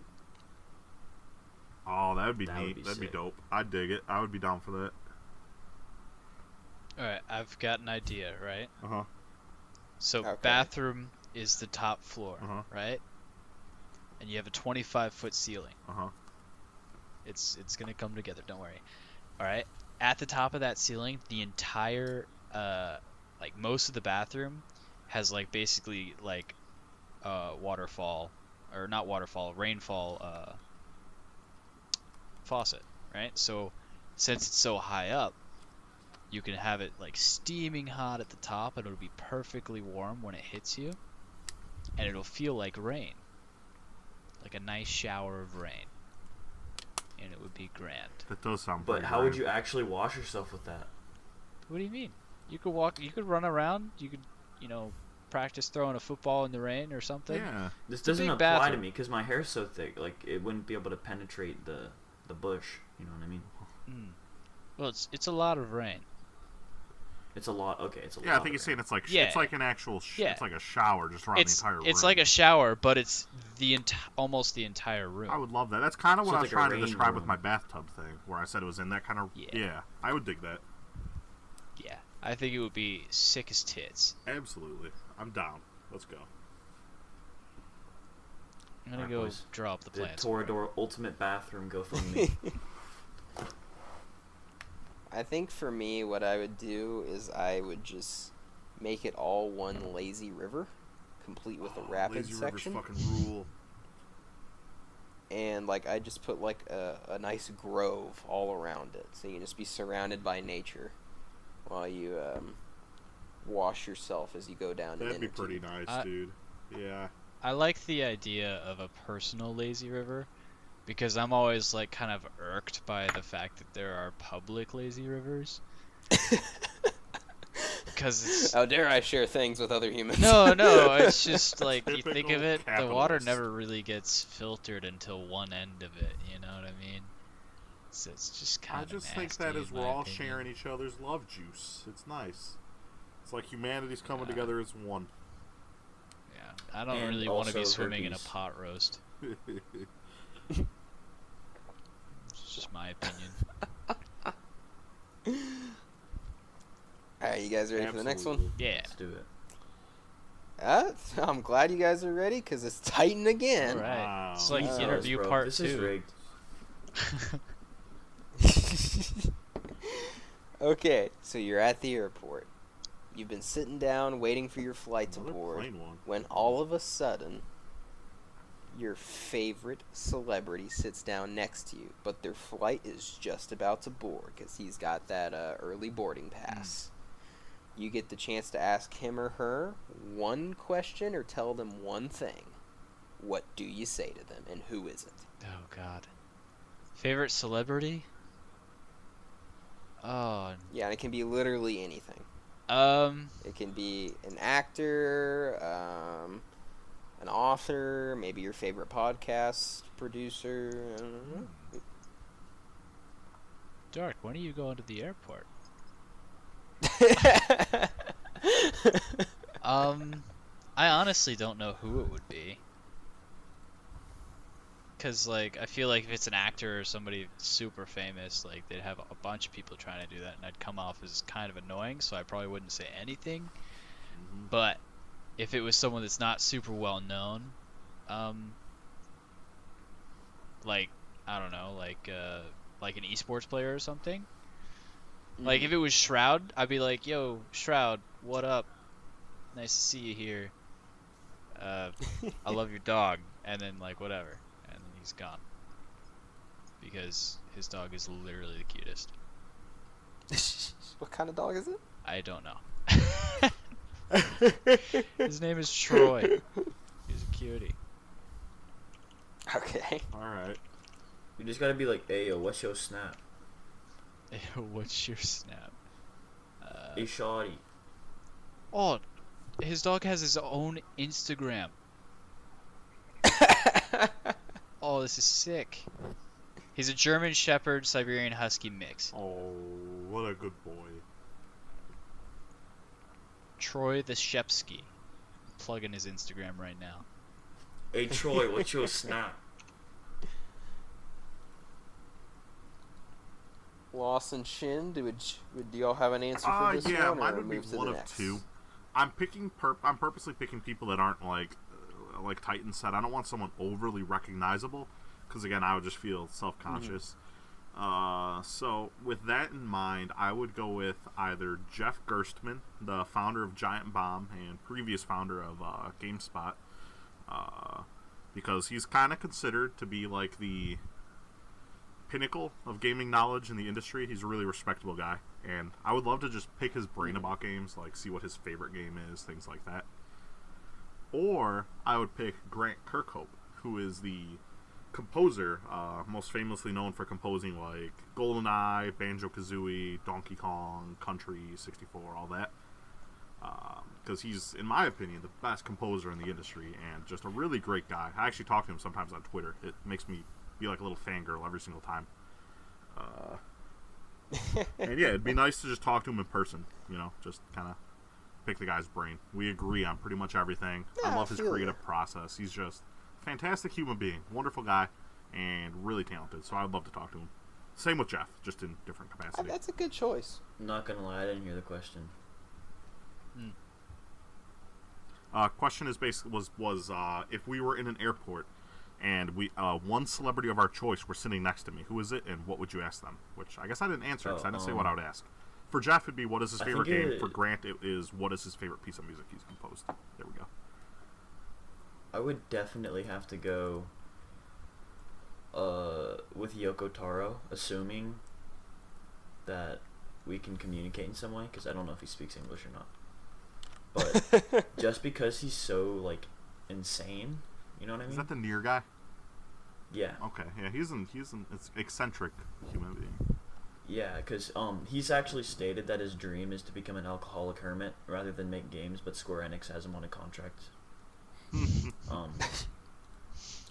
S3: Oh, that would be
S2: That would
S3: neat.
S2: be
S3: That'd be
S2: sick.
S3: dope. I'd dig it. I would be down for that.
S4: Alright, I've got an idea, right?
S3: Uh huh.
S4: So
S1: Okay.
S4: bathroom is the top floor,
S3: Uh-huh.
S4: right? And you have a 25-foot ceiling.
S3: Uh huh.
S4: It's gonna come together, don't worry. Alright? At the top of that ceiling, the entire like most of the bathroom has like basically like waterfall or not waterfall, rainfall faucet, right? So since it's so high up, you can have it like steaming hot at the top and it'll be perfectly warm when it hits you. And it'll feel like rain. Like a nice shower of rain. And it would be grand.
S3: That does sound.
S2: But
S3: pretty
S2: how would
S3: grand.
S2: you actually wash yourself with that?
S4: What do you mean? You could run around, you could, practice throwing a football in the rain or something.
S3: Yeah.
S2: This
S4: a
S2: doesn't
S4: big
S2: apply to
S4: bathroom.
S2: me because my hair's so thick. Like, it wouldn't be able to penetrate the bush. You know what I mean?
S4: Well, it's a lot of rain.
S2: It's a lot. Okay, it's a lot.
S3: Yeah, I think
S2: of
S3: you're saying
S2: rain.
S3: it's like
S4: Yeah.
S3: it's like an actual.
S4: Yeah.
S3: It's like a shower just around
S4: It's
S3: the entire room.
S4: it's like a shower, but it's almost the entire room.
S3: I would love that. That's kind of
S2: So
S3: what I
S2: it's
S3: was
S2: like a
S3: trying to
S2: rain
S3: describe with
S2: room.
S3: my bathtub thing, where I said it was in that kind of.
S4: Yeah.
S3: Yeah, I would dig that.
S4: Yeah, I think it would be sick as tits.
S3: Absolutely. I'm down. Let's go.
S4: I'm gonna
S2: Alright,
S4: go
S2: boys.
S4: draw up the
S2: The
S4: plans.
S2: Toradora Ultimate Bathroom GoFundMe.
S1: I think for me, what I would do is I would just make it all one lazy river, complete with a rapid
S3: Lazy
S1: section.
S3: River's fucking rule.
S1: And like I just put like a nice grove all around it, so you can just be surrounded by nature while you wash yourself as you go down.
S3: That'd
S1: an
S3: be
S1: inner
S3: pretty
S1: tube.
S3: nice, dude. Yeah.
S4: I like the idea of a personal lazy river because I'm always like kind of irked by the fact that there are public lazy rivers. Because it's
S1: How dare I share things with other humans?
S4: no, it's just like you think of
S3: Typical
S4: it, the water
S3: capitalist.
S4: never really gets filtered until one end of it. You know what I mean? So it's just kind
S3: I
S4: of
S3: just
S4: nasty,
S3: think that is
S4: in
S3: we're
S4: my
S3: all
S4: opinion.
S3: sharing each other's love juice. It's nice. It's like humanity's coming
S4: Yeah.
S3: together as one.
S4: Yeah, I don't
S2: And
S4: really want to be
S2: also
S4: swimming in a
S2: herpes.
S4: pot roast. It's just my opinion.
S1: Alright, you guys ready for the next one?
S3: Absolutely.
S4: Yeah.
S2: Let's do it.
S1: I'm glad you guys are ready because it's Titan again.
S4: All right.
S3: Wow.
S4: It's like
S1: Jesus,
S4: interview
S2: bro,
S4: part
S2: this
S4: 2.
S2: is rigged.
S1: Okay, so you're at the airport. You've been sitting down waiting for your flight to
S3: Another
S1: board
S3: plain one.
S1: when all of a sudden your favorite celebrity sits down next to you, but their flight is just about to board because he's got that early boarding pass. You get the chance to ask him or her one question or tell them one thing. What do you say to them, and who is it?
S4: Oh God. Favorite celebrity? Oh.
S1: Yeah, and it can be literally anything.
S4: It
S1: It can be an actor, an author, maybe your favorite podcast producer. I don't know.
S4: Dark. When are you going to the airport? I honestly don't know who it would be. Cause like I feel like if it's an actor or somebody super famous, like they'd have a bunch of people trying to do that, and I'd come off as kind of annoying, so I probably wouldn't say anything.
S3: Mhm.
S4: But if it was someone that's not super well known, like I don't know, like an esports player or something. Like if it was Shroud, I'd be like, "Yo, Shroud, what up? Nice to see you here. I love your dog," and then like whatever, and then he's gone because his dog is literally the cutest.
S1: What kind of dog is it?
S4: I don't know. His name is Troy. He's a cutie.
S1: Okay.
S3: Alright.
S2: You just gotta be like, hey, yo, what's your snap?
S4: What's your snap?
S2: Hey, shawty.
S4: Oh, his dog has his own Instagram. Oh, this is sick. He's a German Shepherd Siberian Husky mix.
S3: Oh, what a good boy.
S4: Troy the Shepsky. Plug in his Instagram right now.
S2: Hey, Troy, what's your snap?
S1: Lawson Shin, do y'all have an answer for this
S3: yeah,
S1: one,
S3: mine
S1: or
S3: would be
S1: move to
S3: one
S1: the
S3: of
S1: next?
S3: two. I'm purposely picking people that aren't like Titan said. I don't want someone overly recognizable because again, I would just feel self-conscious. So with that in mind, I would go with either Jeff Gerstmann, the founder of Giant Bomb and previous founder of GameSpot, because he's kind of considered to be like the pinnacle of gaming knowledge in the industry. He's a really respectable guy, and I would love to just pick his brain about games, like see what his favorite game is, things like that. Or I would pick Grant Kirkhope, who is the composer, most famously known for composing like GoldenEye, Banjo-Kazooie, Donkey Kong, Country 64, all that. Because he's, in my opinion, the best composer in the industry and just a really great guy. I actually talk to him sometimes on Twitter. It makes me be like a little fangirl every single time. And yeah, it'd be nice to just talk to him in person, just kind of pick the guy's brain. We agree on pretty much everything.
S1: Yeah,
S3: I love his
S1: I feel
S3: creative process. He's just a fantastic human being, wonderful guy, and really talented. So I'd love to talk to him. Same with Jeff, just in different capacity.
S1: That's a good choice.
S2: I'm not gonna lie, I didn't hear the question.
S3: Question is basically was if we were in an airport and we one celebrity of our choice were sitting next to me, who is it, and what would you ask them? Which I guess I didn't answer because I didn't say what I would ask. For Jeff, it'd be what is his favorite game. For Grant, it is what is his favorite piece of music he's composed. There we go.
S2: I would definitely have to go with Yoko Taro, assuming that we can communicate in some way, because I don't know if he speaks English or not. But just because he's so, like, insane, you know what I mean?
S3: Is that the Nier guy?
S2: Yeah.
S3: Okay, yeah, he's an eccentric human being.
S2: Yeah, because he's actually stated that his dream is to become an alcoholic hermit rather than make games, but Square Enix has him on a contract.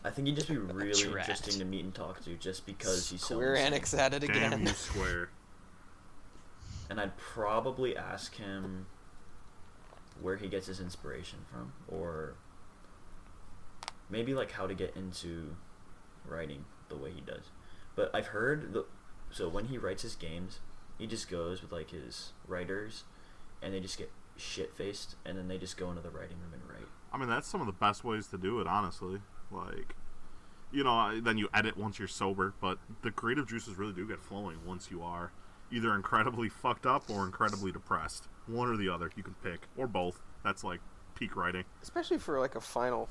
S2: I think he'd just be really interesting to meet and talk to, just because he's so
S1: Square Enix at it again.
S3: Damn you, Square.
S2: And I'd probably ask him where he gets his inspiration from, or maybe like how to get into writing the way he does. But I've heard so when he writes his games, he just goes with like his writers, and they just get shit-faced, and then they just go into the writing room and write.
S3: I mean, that's some of the best ways to do it, honestly. Like, you know, then you edit once you're sober, but the creative juices really do get flowing once you are either incredibly fucked up or incredibly depressed. One or the other, you can pick, or both. That's like peak writing.
S1: Especially for like a Final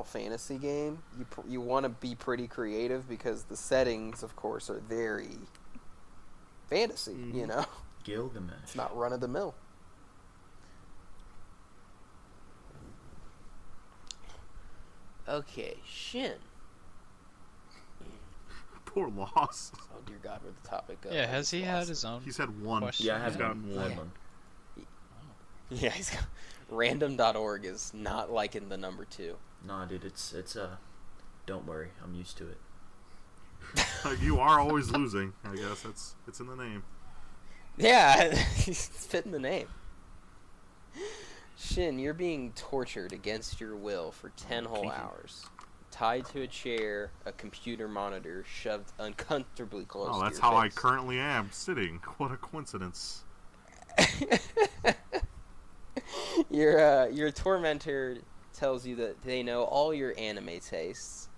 S1: Fantasy game, you want to be pretty creative because the settings, of course, are very fantasy. You know,
S2: Gilgamesh.
S1: it's not run of the mill. Okay, Shin.
S3: Poor Loss.
S1: Oh dear God, where'd the topic go?
S4: Yeah, has he had his own?
S3: He's had one.
S4: Question.
S2: Yeah, I have
S3: He's gotten one.
S2: one.
S1: Yeah, he's got, random.org is not liking the number 2.
S2: Nah, dude, it's don't worry, I'm used to it.
S3: You are always losing. I guess it's in the name.
S1: Yeah, it's fitting the name. Shin, you're being tortured against your will for 10 whole
S3: kinky.
S1: hours. Tied to a chair, a computer monitor shoved uncomfortably close to
S3: Oh,
S1: your
S3: that's how I
S1: face.
S3: currently am sitting. What a coincidence.
S1: Your tormentor tells you that they know all your anime tastes,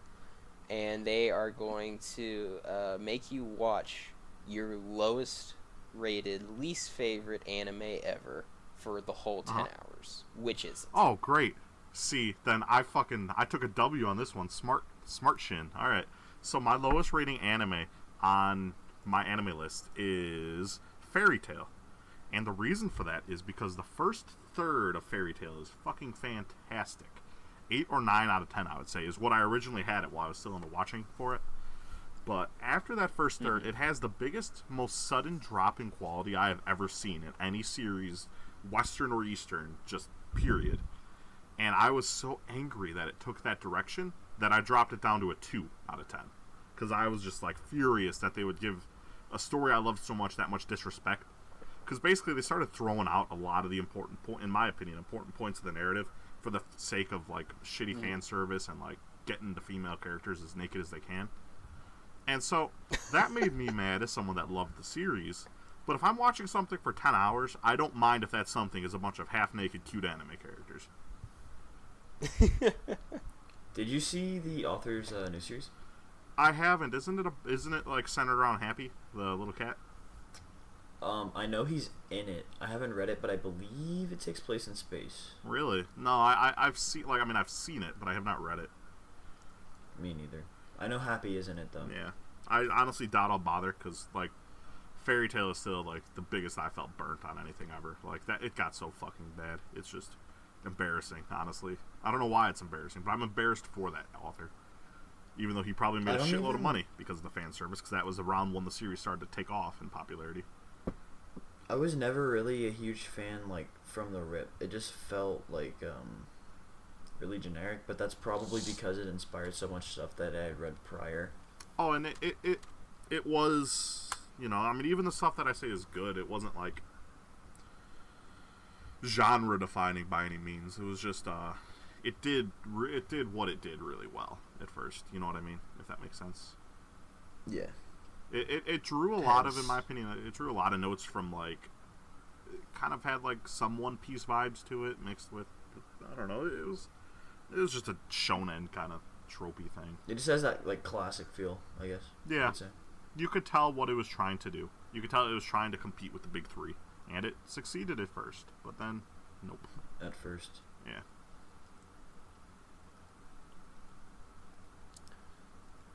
S1: and they are going to make you watch your lowest rated, least favorite anime ever for the whole 10 hours, which is
S3: Oh, great. See, then I took a W on this one. Smart Shin. All right. So my lowest rating anime on my anime list is Fairy Tail. And the reason for that is because the first third of Fairy Tail is fucking fantastic. 8 or 9 out of 10, I would say, is what I originally had it while I was still in the watching for it. But after that first third, it has the biggest, most sudden drop in quality I have ever seen in any series, Western or Eastern, just period. And I was so angry that it took that direction that I dropped it down to a 2 out of 10. Because I was just, like, furious that they would give a story I loved so much that much disrespect. Because basically they started throwing out a lot of the important points of the narrative for the sake of, like, shitty fan service and, like, getting the female characters as naked as they can. And so that made me mad as someone that loved the series. But if I'm watching something for 10 hours, I don't mind if that something is a bunch of half-naked cute anime characters.
S2: Did you see the author's new series?
S3: I haven't. Isn't it like centered around Happy, the little cat?
S2: I know he's in it. I haven't read it, but I believe it takes place in space.
S3: Really? No, I've seen I've seen it, but I have not read it.
S2: Me neither. I know Happy is in it though.
S3: Yeah, I honestly doubt I'll bother because like Fairy Tail is still like the biggest I felt burnt on anything ever. Like that, it got so fucking bad. It's just embarrassing, honestly. I don't know why it's embarrassing, but I'm embarrassed for that author. Even though he probably made a shitload of money because of the fan service, because that was around when the series started to take off in popularity.
S2: I was never really a huge fan, like, from the rip. It just felt like really generic, but that's probably because it inspired so much stuff that I had read prior.
S3: Oh, and it was, you know, I mean, even the stuff that I say is good, it wasn't like genre defining by any means. It was just it did what it did really well at first. You know what I mean? If that makes sense.
S2: Yeah.
S3: It drew a lot of, in my opinion, it drew a lot of notes from, like, it kind of had, like, some One Piece vibes to it, mixed with I don't know. It was just a shonen kind of tropey thing.
S2: It just has that like classic feel, I guess.
S3: Yeah.
S2: I'd say.
S3: You could tell what it was trying to do. You could tell it was trying to compete with the big three, and it succeeded at first, but then, nope.
S2: At first.
S3: Yeah.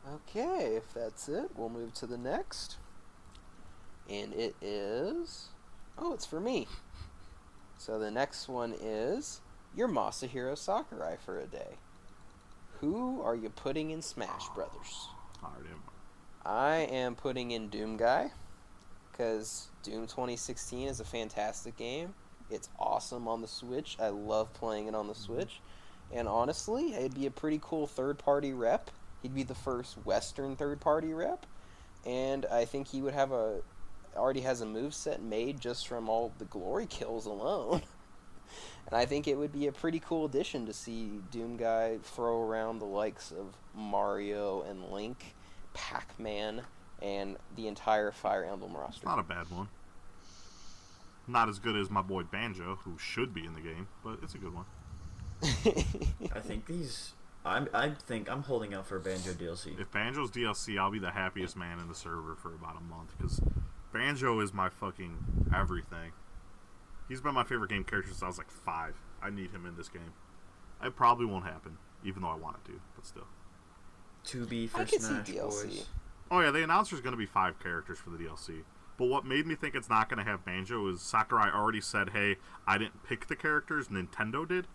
S1: Okay, if that's it, we'll move to the next. And it is... Oh, it's for me. So the next one is... You're Masahiro Sakurai for a day. Who are you putting in Smash Brothers? I am putting in Doom Guy. Because Doom 2016 is a fantastic game. It's awesome on the Switch. I love playing it on the Switch. And honestly, it'd be a pretty cool third-party rep. He'd be the first Western third-party rep, and I think he would have already has a moveset made just from all the glory kills alone. And I think it would be a pretty cool addition to see Doom Guy throw around the likes of Mario and Link, Pac-Man, and the entire Fire Emblem roster.
S3: It's not a bad one. Not as good as my boy Banjo, who should be in the game, but it's a good one.
S2: I think these... I think I'm holding out for a Banjo DLC.
S3: If Banjo's DLC, I'll be the happiest man in the server for about a month, because Banjo is my fucking everything. He's been my favorite game character since I was like 5. I need him in this game. It probably won't happen, even though I want it to, but still.
S2: 2B for
S1: I could see
S2: Smash,
S1: DLC.
S2: boys.
S3: Oh yeah, they announced there's going to be 5 characters for the DLC. But what made me think it's not going to have Banjo is Sakurai already said, hey, I didn't pick the characters, Nintendo did.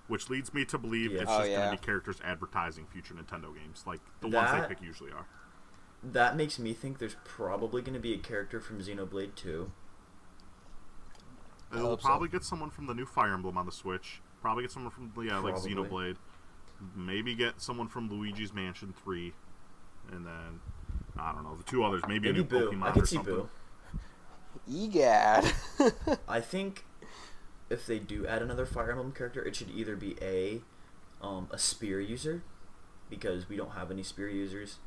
S3: Which leads me to believe
S2: Yeah.
S3: it's just going to be characters advertising future Nintendo games, like the ones they pick usually are.
S2: That makes me think there's probably going to be a character from Xenoblade 2.
S3: They'll probably get someone from the new Fire Emblem on the Switch. Probably get someone from like Xenoblade. Maybe get someone from Luigi's Mansion 3. And then, I don't know, the 2 others. Maybe a new
S2: Boo.
S3: Pokemon
S2: I could
S3: or
S2: see
S3: something.
S2: Boo.
S1: Egad.
S2: I think if they do add another Fire Emblem character, it should either be a spear user, because we don't have any spear users,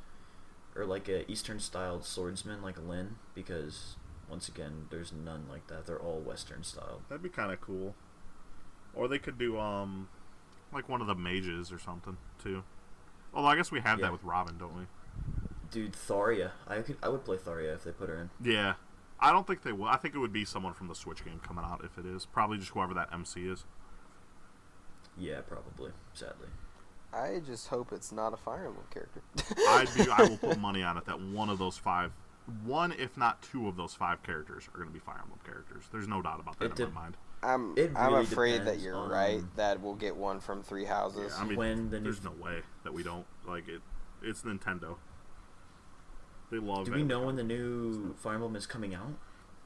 S2: or like a Eastern-styled swordsman like Lyn, because once again, there's none like that. They're all Western-styled.
S3: That'd be kind of cool. Or they could do, like one of the mages or something, too. Although I guess we have that with Robin, don't we?
S2: Dude, Tharia. I would play Tharia if they put her in.
S3: Yeah. I don't think they will. I think it would be someone from the Switch game coming out if it is. Probably just whoever that MC is.
S2: Yeah, probably. Sadly.
S1: I just hope it's not a Fire Emblem character.
S3: I will put money on it that one of those 5, one if not 2 of those 5 characters are going to be Fire Emblem characters. There's no doubt about that in my mind.
S1: I'm
S2: really
S1: afraid that
S2: depends
S1: you're
S2: on-
S1: right that we'll get one from 3 houses.
S3: Yeah, I mean,
S2: When the new
S3: there's no way that we don't. Like, it's Nintendo. They love
S2: Do we know when the new Fire Emblem is coming out?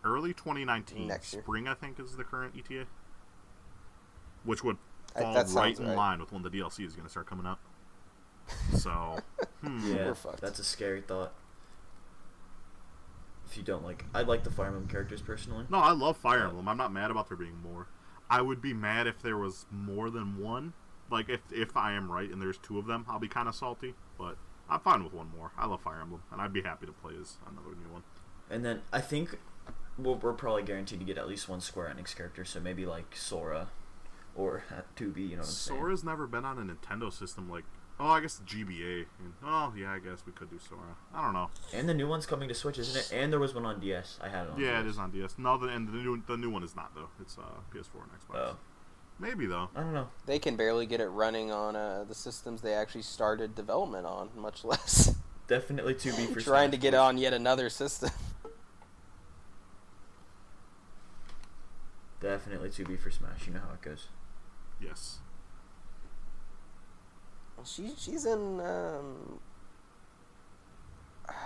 S3: Early 2019.
S1: Next year.
S3: Spring, I think, is the current ETA. Which would fall
S1: That sounds
S3: right in
S1: right.
S3: line with when the DLC is going to start coming out. So,
S2: Yeah,
S1: We're fucked.
S2: that's a scary thought. If you don't like... I like the Fire Emblem characters, personally.
S3: No, I love Fire Emblem. I'm not mad about there being more. I would be mad if there was more than one. Like, if I am right and there's 2 of them, I'll be kind of salty. But I'm fine with one more. I love Fire Emblem, and I'd be happy to play as another new one.
S2: And then I think we're probably guaranteed to get at least one Square Enix character, so maybe like Sora or 2B, you know what I'm saying?
S3: Sora's never been on a Nintendo system like... Oh, I guess GBA. Oh, yeah, I guess we could do Sora. I don't know.
S2: And the new one's coming to Switch, isn't it? And there was one on DS. I had it on
S3: Yeah,
S2: DS.
S3: it is on DS. No, and the new one is not, though. It's PS4 and Xbox.
S2: Oh.
S3: Maybe, though.
S2: I don't know.
S1: They can barely get it running on the systems they actually started development on, much less
S2: Definitely 2B for
S1: trying
S2: Smash,
S1: to get
S2: boys.
S1: on yet another system.
S2: Definitely 2B for Smash. You know how it goes.
S3: Yes.
S1: She's in I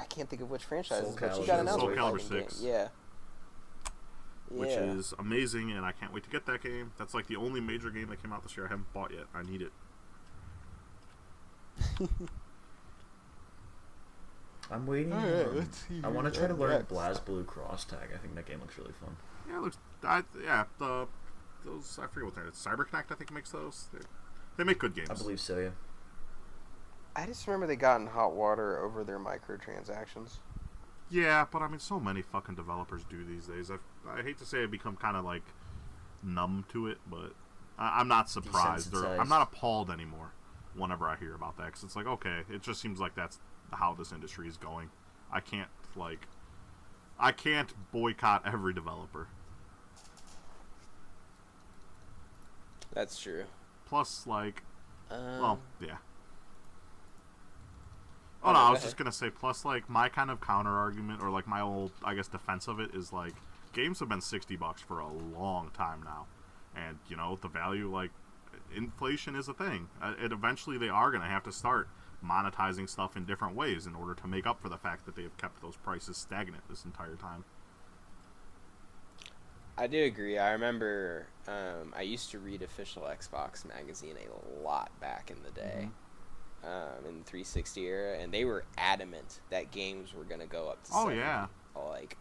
S1: can't think of which franchise,
S2: Soul
S1: but she
S2: Calibur.
S1: got announced
S3: Soul
S1: with
S3: Calibur
S1: fighting game.
S3: 6.
S1: Yeah.
S3: Which
S1: Yeah.
S3: is amazing, and I can't wait to get that game. That's like the only major game that came out this year I haven't bought yet. I need it.
S2: I'm waiting.
S1: Alright, let's see
S2: I want to
S1: here.
S2: try to learn
S1: Next.
S2: BlazBlue Cross Tag. I think that game looks really fun.
S3: Yeah, it looks... those... I forget what they're... CyberConnect, I think, makes those. They make good games.
S2: I believe so, yeah.
S1: I just remember they got in hot water over their microtransactions.
S3: Yeah, but I mean, so many fucking developers do these days. I hate to say I've become kind of like numb to it, but I'm not surprised, or I'm
S2: Desensitized.
S3: not appalled anymore whenever I hear about that, because it's like, okay, it just seems like that's how this industry is going. I can't boycott every developer.
S1: That's true.
S3: Plus, like,
S1: Um,
S3: well, yeah.
S1: Oh,
S3: Oh no,
S1: no,
S3: I
S1: go
S3: was just
S1: ahead.
S3: gonna say. Plus, like, my kind of counter argument, or like my old, I guess, defense of it is like, games have been $60 for a long time now, and you know the value, like, inflation is a thing. It eventually they are gonna have to start monetizing stuff in different ways in order to make up for the fact that they have kept those prices stagnant this entire time.
S1: I do agree. I remember I used to read Official Xbox magazine a lot back in the day, in the 360 era, and they were adamant that games were going to go up to
S3: Oh
S1: 70,
S3: yeah,
S1: like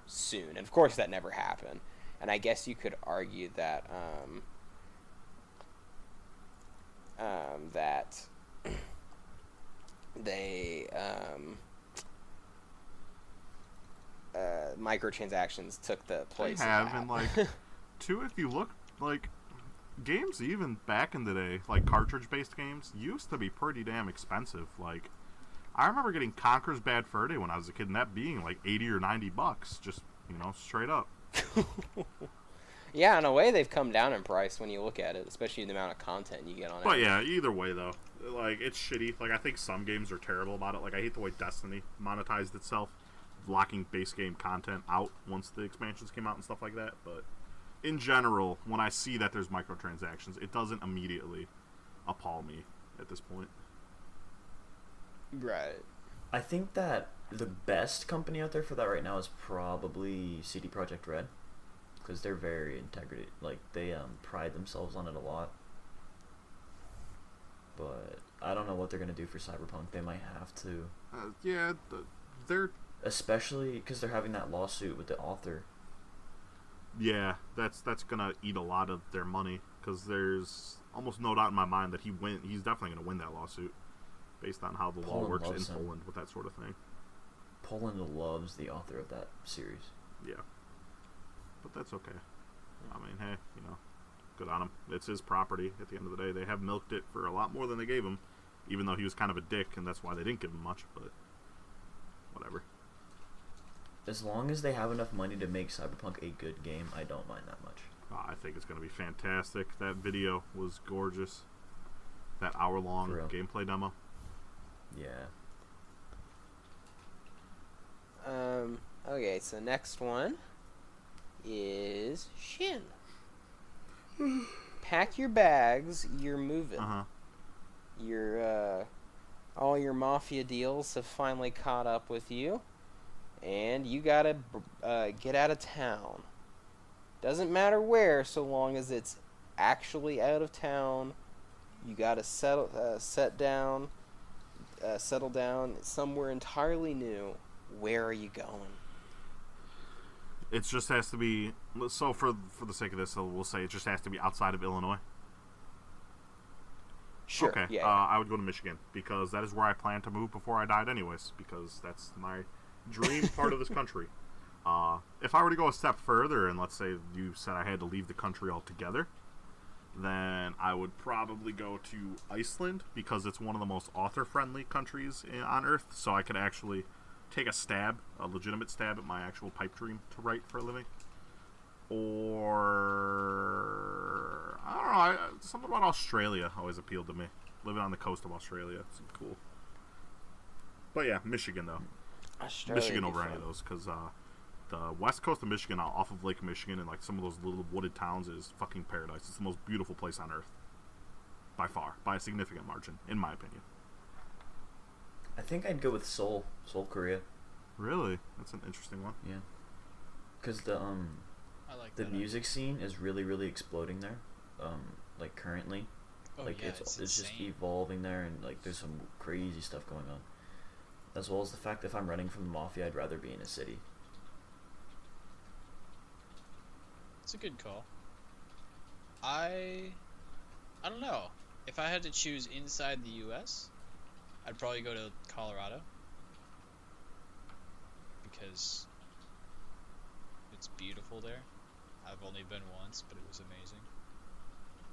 S1: soon. And of course, that never happened. And I guess you could argue that that they microtransactions took the
S3: they
S1: place
S3: have,
S1: of that.
S3: and like, too, if you look, like, games even back in the day, like cartridge-based games, used to be pretty damn expensive. Like, I remember getting Conker's Bad Fur Day when I was a kid, and that being like $80 or $90, just, you know, straight up.
S1: Yeah, in a way, they've come down in price when you look at it, especially the amount of content you get on it.
S3: But yeah, either way though, like, it's shitty. Like, I think some games are terrible about it. Like, I hate the way Destiny monetized itself, locking base game content out once the expansions came out and stuff like that. But in general, when I see that there's microtransactions, it doesn't immediately appall me at this point.
S1: Right.
S2: I think that the best company out there for that right now is probably CD Projekt Red, because they're very integrated. Like, they pride themselves on it a lot. But I don't know what they're gonna do for Cyberpunk. They might have to,
S3: Yeah, they're
S2: especially because they're having that lawsuit with the author.
S3: yeah, that's gonna eat a lot of their money, because there's almost no doubt in my mind that he's definitely gonna win that lawsuit, based on how the law
S2: Poland
S3: works in
S2: loves him.
S3: Poland with that sort of thing.
S2: Poland loves the author of that series.
S3: Yeah, but that's okay. I mean, hey, you know, good on him. It's his property at the end of the day. They have milked it for a lot more than they gave him, even though he was kind of a dick, and that's why they didn't give him much. But whatever.
S2: As long as they have enough money to make Cyberpunk a good game, I don't mind that much.
S3: I think it's going to be fantastic. That video was gorgeous. That hour-long
S2: For real.
S3: gameplay demo.
S2: Yeah.
S1: Okay, so next one is Shin. Pack your bags, you're moving.
S3: Uh-huh.
S1: All your mafia deals have finally caught up with you, and you gotta get out of town. Doesn't matter where, so long as it's actually out of town. You gotta settle down somewhere entirely new. Where are you going?
S3: It just has to be... So, for the sake of this, we'll say it just has to be outside of Illinois.
S1: Sure.
S3: Okay.
S1: Yeah.
S3: I would go to Michigan, because that is where I plan to move before I died anyways, because that's my dream part of this country. If I were to go a step further, and let's say you said I had to leave the country altogether, then I would probably go to Iceland, because it's one of the most author-friendly countries on Earth, so I could actually take a legitimate stab at my actual pipe dream to write for a living. Or, I don't know, something about Australia always appealed to me. Living on the coast of Australia seemed cool. But yeah, Michigan though.
S1: Australia
S3: Michigan
S1: would be
S3: over any
S1: fun.
S3: of those, because the west coast of Michigan, off of Lake Michigan, and like some of those little wooded towns, is fucking paradise. It's the most beautiful place on Earth, by far, by a significant margin, in my opinion.
S2: I think I'd go with Seoul, Korea.
S3: Really, that's an interesting one.
S2: Yeah. Because the
S4: I like
S2: the
S4: that.
S2: music scene is really, really exploding there. Like currently,
S4: Oh,
S2: like
S4: yeah,
S2: it's just
S4: insane.
S2: evolving there, and like there's some crazy stuff going on. As well as the fact that if I'm running from the mafia, I'd rather be in a city.
S4: It's a good call. I don't know. If I had to choose inside the U.S., I'd probably go to Colorado because it's beautiful there. I've only been once, but it was amazing.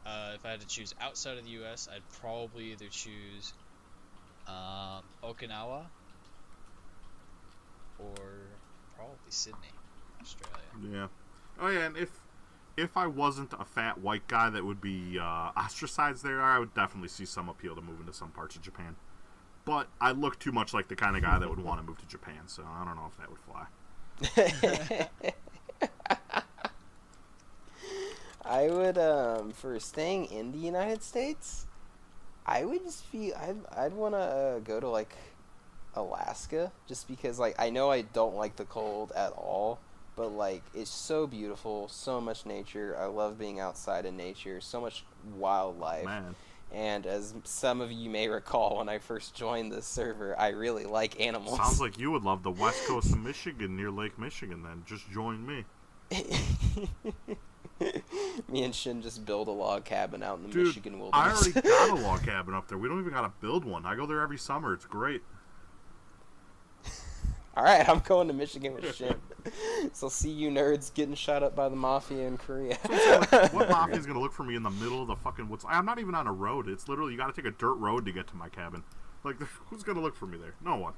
S4: If I had to choose outside of the U.S., I'd probably either choose Okinawa or probably Sydney, Australia.
S3: Yeah. Oh yeah, and if I wasn't a fat white guy that would be ostracized there, I would definitely see some appeal to moving to some parts of Japan. But I look too much like the kind of guy that would want to move to Japan, so I don't know if that would fly.
S1: I would, for staying in the United States, I would just be, I'd want to go to, like, Alaska, just because, like, I know I don't like the cold at all, but, like, it's so beautiful, so much nature. I love being outside in nature, so much wildlife.
S3: Man.
S1: And as some of you may recall, when I first joined this server, I really like animals.
S3: Sounds like you would love the west coast of Michigan near Lake Michigan then. Just join me.
S1: Me and Shin just build a log cabin out in the
S3: Dude,
S1: Michigan
S3: I
S1: wilderness.
S3: already got a log cabin up there. We don't even got to build one. I go there every summer. It's great.
S1: Alright, I'm going to Michigan with Shin. So see you nerds getting shot up by the mafia in Korea.
S3: Like, what mafia is going to look for me in the middle of the fucking woods? I'm not even on a road. It's literally, you got to take a dirt road to get to my cabin. Like, who's going to look for me there? No one.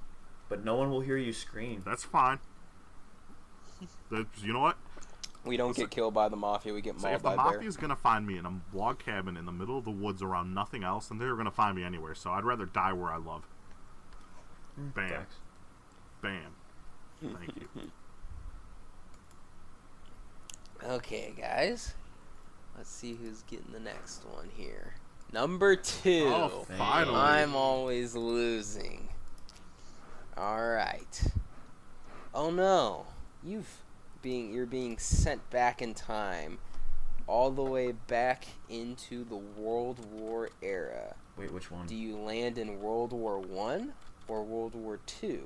S2: But no one will hear you scream.
S3: That's fine. You know what?
S1: We don't get killed by the mafia, we get
S3: So
S1: mauled
S3: if the
S1: by bear.
S3: mafia is going to find me in a log cabin in the middle of the woods around nothing else, then they're going to find me anywhere. So I'd rather die where I love. Bam.
S2: Facts.
S3: Bam. Thank you.
S1: Okay, guys. Let's see who's getting the next one here. Number 2.
S3: Oh, finally.
S1: I'm always losing. Alright. Oh no. You're being sent back in time. All the way back into the World War era.
S2: Wait, which one?
S1: Do you land in World War I or World War II?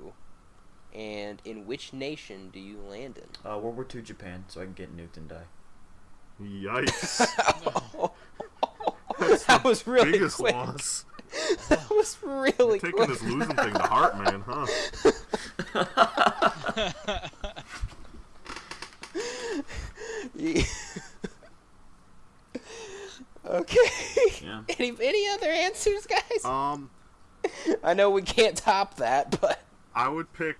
S1: And in which nation do you land in?
S2: World War II Japan, so I can get nuked and die.
S3: Yikes.
S1: That was really
S3: Biggest
S1: quick.
S3: loss.
S1: That was really
S3: Taking
S1: quick.
S3: this losing thing to heart, man, huh?
S1: Yeah. Okay.
S2: Yeah.
S1: Any other answers, guys?
S3: Um,
S1: I know we can't top that, but
S3: I would pick...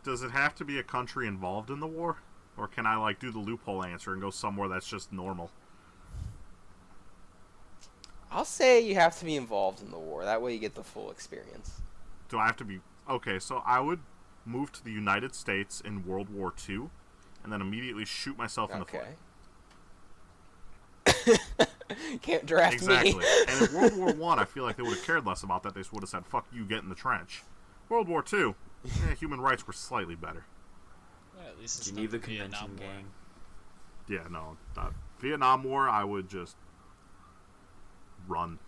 S3: Does it have to be a country involved in the war? Or can I, like, do the loophole answer and go somewhere that's just normal?
S1: I'll say you have to be involved in the war. That way you get the full experience.
S3: Do I have to be... Okay, so I would move to the United States in World War II, and then immediately shoot myself in the foot.
S1: Okay. Can't draft
S3: Exactly.
S1: me.
S3: And in World War One, I feel like they would have cared less about that. They would have said, fuck you, get in the trench. World War II, human rights were slightly better.
S4: Well, at least it's
S2: Geneva
S4: not the Vietnam
S2: Convention
S4: War.
S2: gang.
S3: Yeah, no. Vietnam War, I would just run.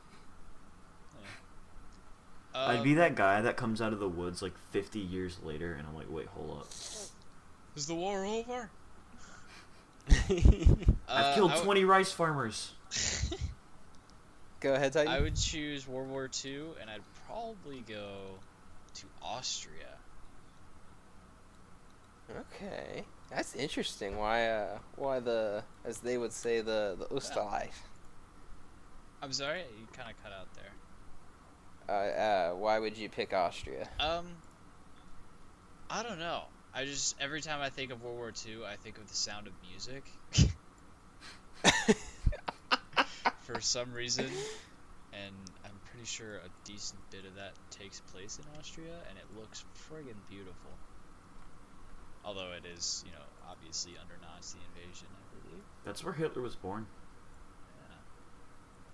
S2: I'd be that guy that comes out of the woods like 50 years later, and I'm like, wait, hold up.
S4: Is the war over?
S2: I've killed 20 rice farmers.
S1: Go ahead, Titan.
S4: I would choose World War II, and I'd probably go to Austria.
S1: Okay, that's interesting. Why the, as they would say, the Österreich?
S4: I'm sorry, you kind of cut out there.
S1: Why would you pick Austria?
S4: I don't know. I just, every time I think of World War II, I think of the sound of music. For some reason, and I'm pretty sure a decent bit of that takes place in Austria, and it looks friggin' beautiful. Although it is, obviously under Nazi invasion, I believe.
S2: That's where Hitler was born.
S4: Yeah.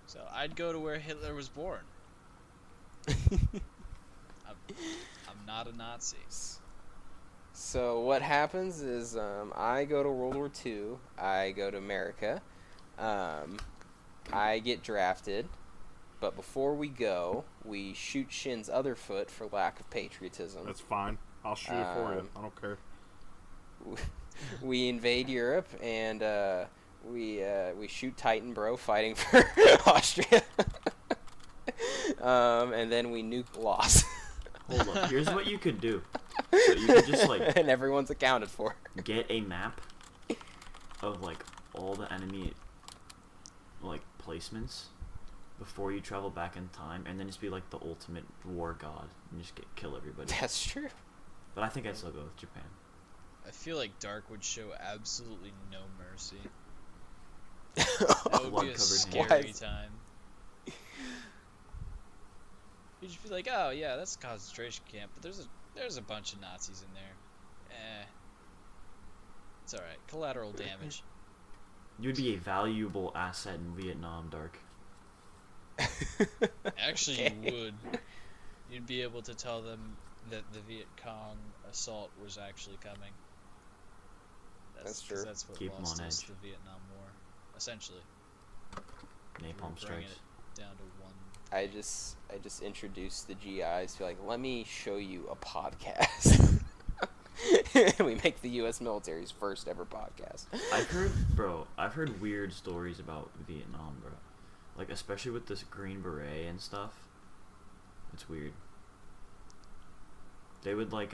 S4: So I'd go to where Hitler was born. I'm not a Nazi.
S1: So what happens is I go to World War II. I go to America. I get drafted. But before we go, we shoot Shin's other foot for lack of patriotism.
S3: That's fine. I'll shoot it for you. I don't care.
S1: We invade Europe, and we shoot Titan Bro fighting for Austria. And then we nuke Loss.
S2: Hold up. Here's what you could do. So you could just
S1: and everyone's accounted for.
S2: get a map of all the enemy like placements before you travel back in time, and then just be like the ultimate war god and just kill everybody.
S1: That's true.
S2: But I think I'd still go with Japan.
S4: I feel like Dark would show absolutely no mercy. That would be a
S2: Blood-covered
S4: scary
S1: hands.
S4: time. You'd just be like, oh yeah, that's a concentration camp, but there's a bunch of Nazis in there. It's alright. Collateral damage.
S2: You'd be a valuable asset in Vietnam, Dark.
S4: Actually,
S1: Okay.
S4: you would. You'd be able to tell them that the Viet Cong assault was actually coming.
S1: That's
S4: 'cause
S1: true.
S4: That's what
S2: Keep 'em
S4: lost
S2: on
S4: us
S2: edge.
S4: the Vietnam War, essentially.
S2: Napalm
S4: Bringing
S2: strikes.
S4: it down to one.
S1: I just introduced the GIs to like, let me show you a podcast. We make the U.S. military's first ever podcast.
S2: I've heard weird stories about Vietnam, bro. Like, especially with this Green Beret and stuff. It's weird. They would, like,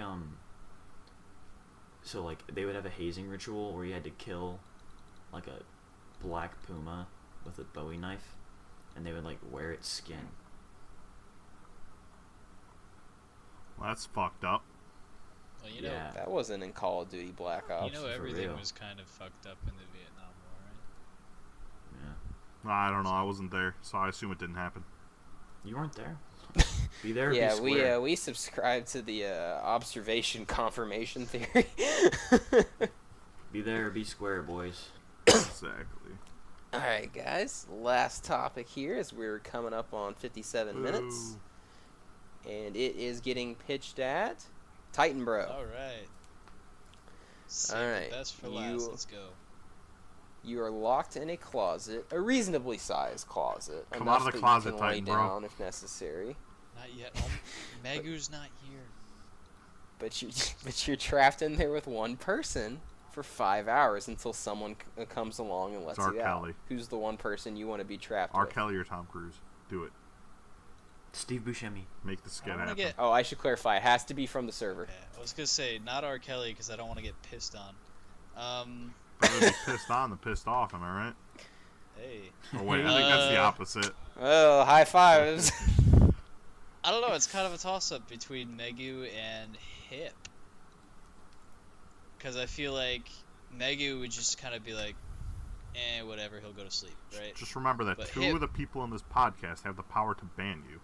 S2: so, like, they would have a hazing ritual where you had to kill, like, a black puma with a Bowie knife, and they would, like, wear its skin.
S3: Well, that's fucked up.
S4: Well, you know,
S2: Yeah.
S1: That wasn't in Call of Duty Black Ops.
S4: you know
S2: for
S4: everything
S2: real.
S4: was kind of fucked up in the Vietnam War, right?
S2: Yeah.
S3: I don't know. I wasn't there, so I assume it didn't happen.
S2: You weren't there. Be there or
S1: Yeah,
S2: be square.
S1: we subscribe to the observation confirmation theory.
S2: Be there or be square, boys.
S3: Exactly.
S1: All right, guys. Last topic here is we're coming up on 57 minutes, and it is getting pitched at Titan Bro.
S4: All right. Save
S1: Alright,
S4: the best for
S1: you-
S4: last. Let's go.
S1: You are locked in a closet, a reasonably sized closet.
S3: Come
S1: enough
S3: out of the
S1: that
S3: closet,
S1: you can lay
S3: Titan Bro.
S1: down if necessary.
S4: Not yet. Megu's not here.
S1: But you're trapped in there with one person for 5 hours until someone comes along and lets
S3: It's R.
S1: you out.
S3: Kelly.
S1: Who's the one person you want to be trapped
S3: R.
S1: with?
S3: Kelly or Tom Cruise. Do it.
S2: Steve Buscemi.
S3: Make the skit
S4: I wanna
S3: happen.
S4: get-
S1: Oh, I should clarify. It has to be from the server.
S4: Okay, I was gonna say not R. Kelly because I don't want to get pissed on.
S3: Better be pissed on than pissed off, am I right?
S4: Hey.
S3: Or wait, I think that's the opposite.
S1: Oh, high fives.
S4: I don't know. It's kind of a toss-up between Megu and Hip. Because I feel like Megu would just kind of be like, whatever, he'll go to sleep, right?
S3: Just remember that
S4: But
S3: two
S4: Hip-
S3: of the people in this podcast have the power to ban you.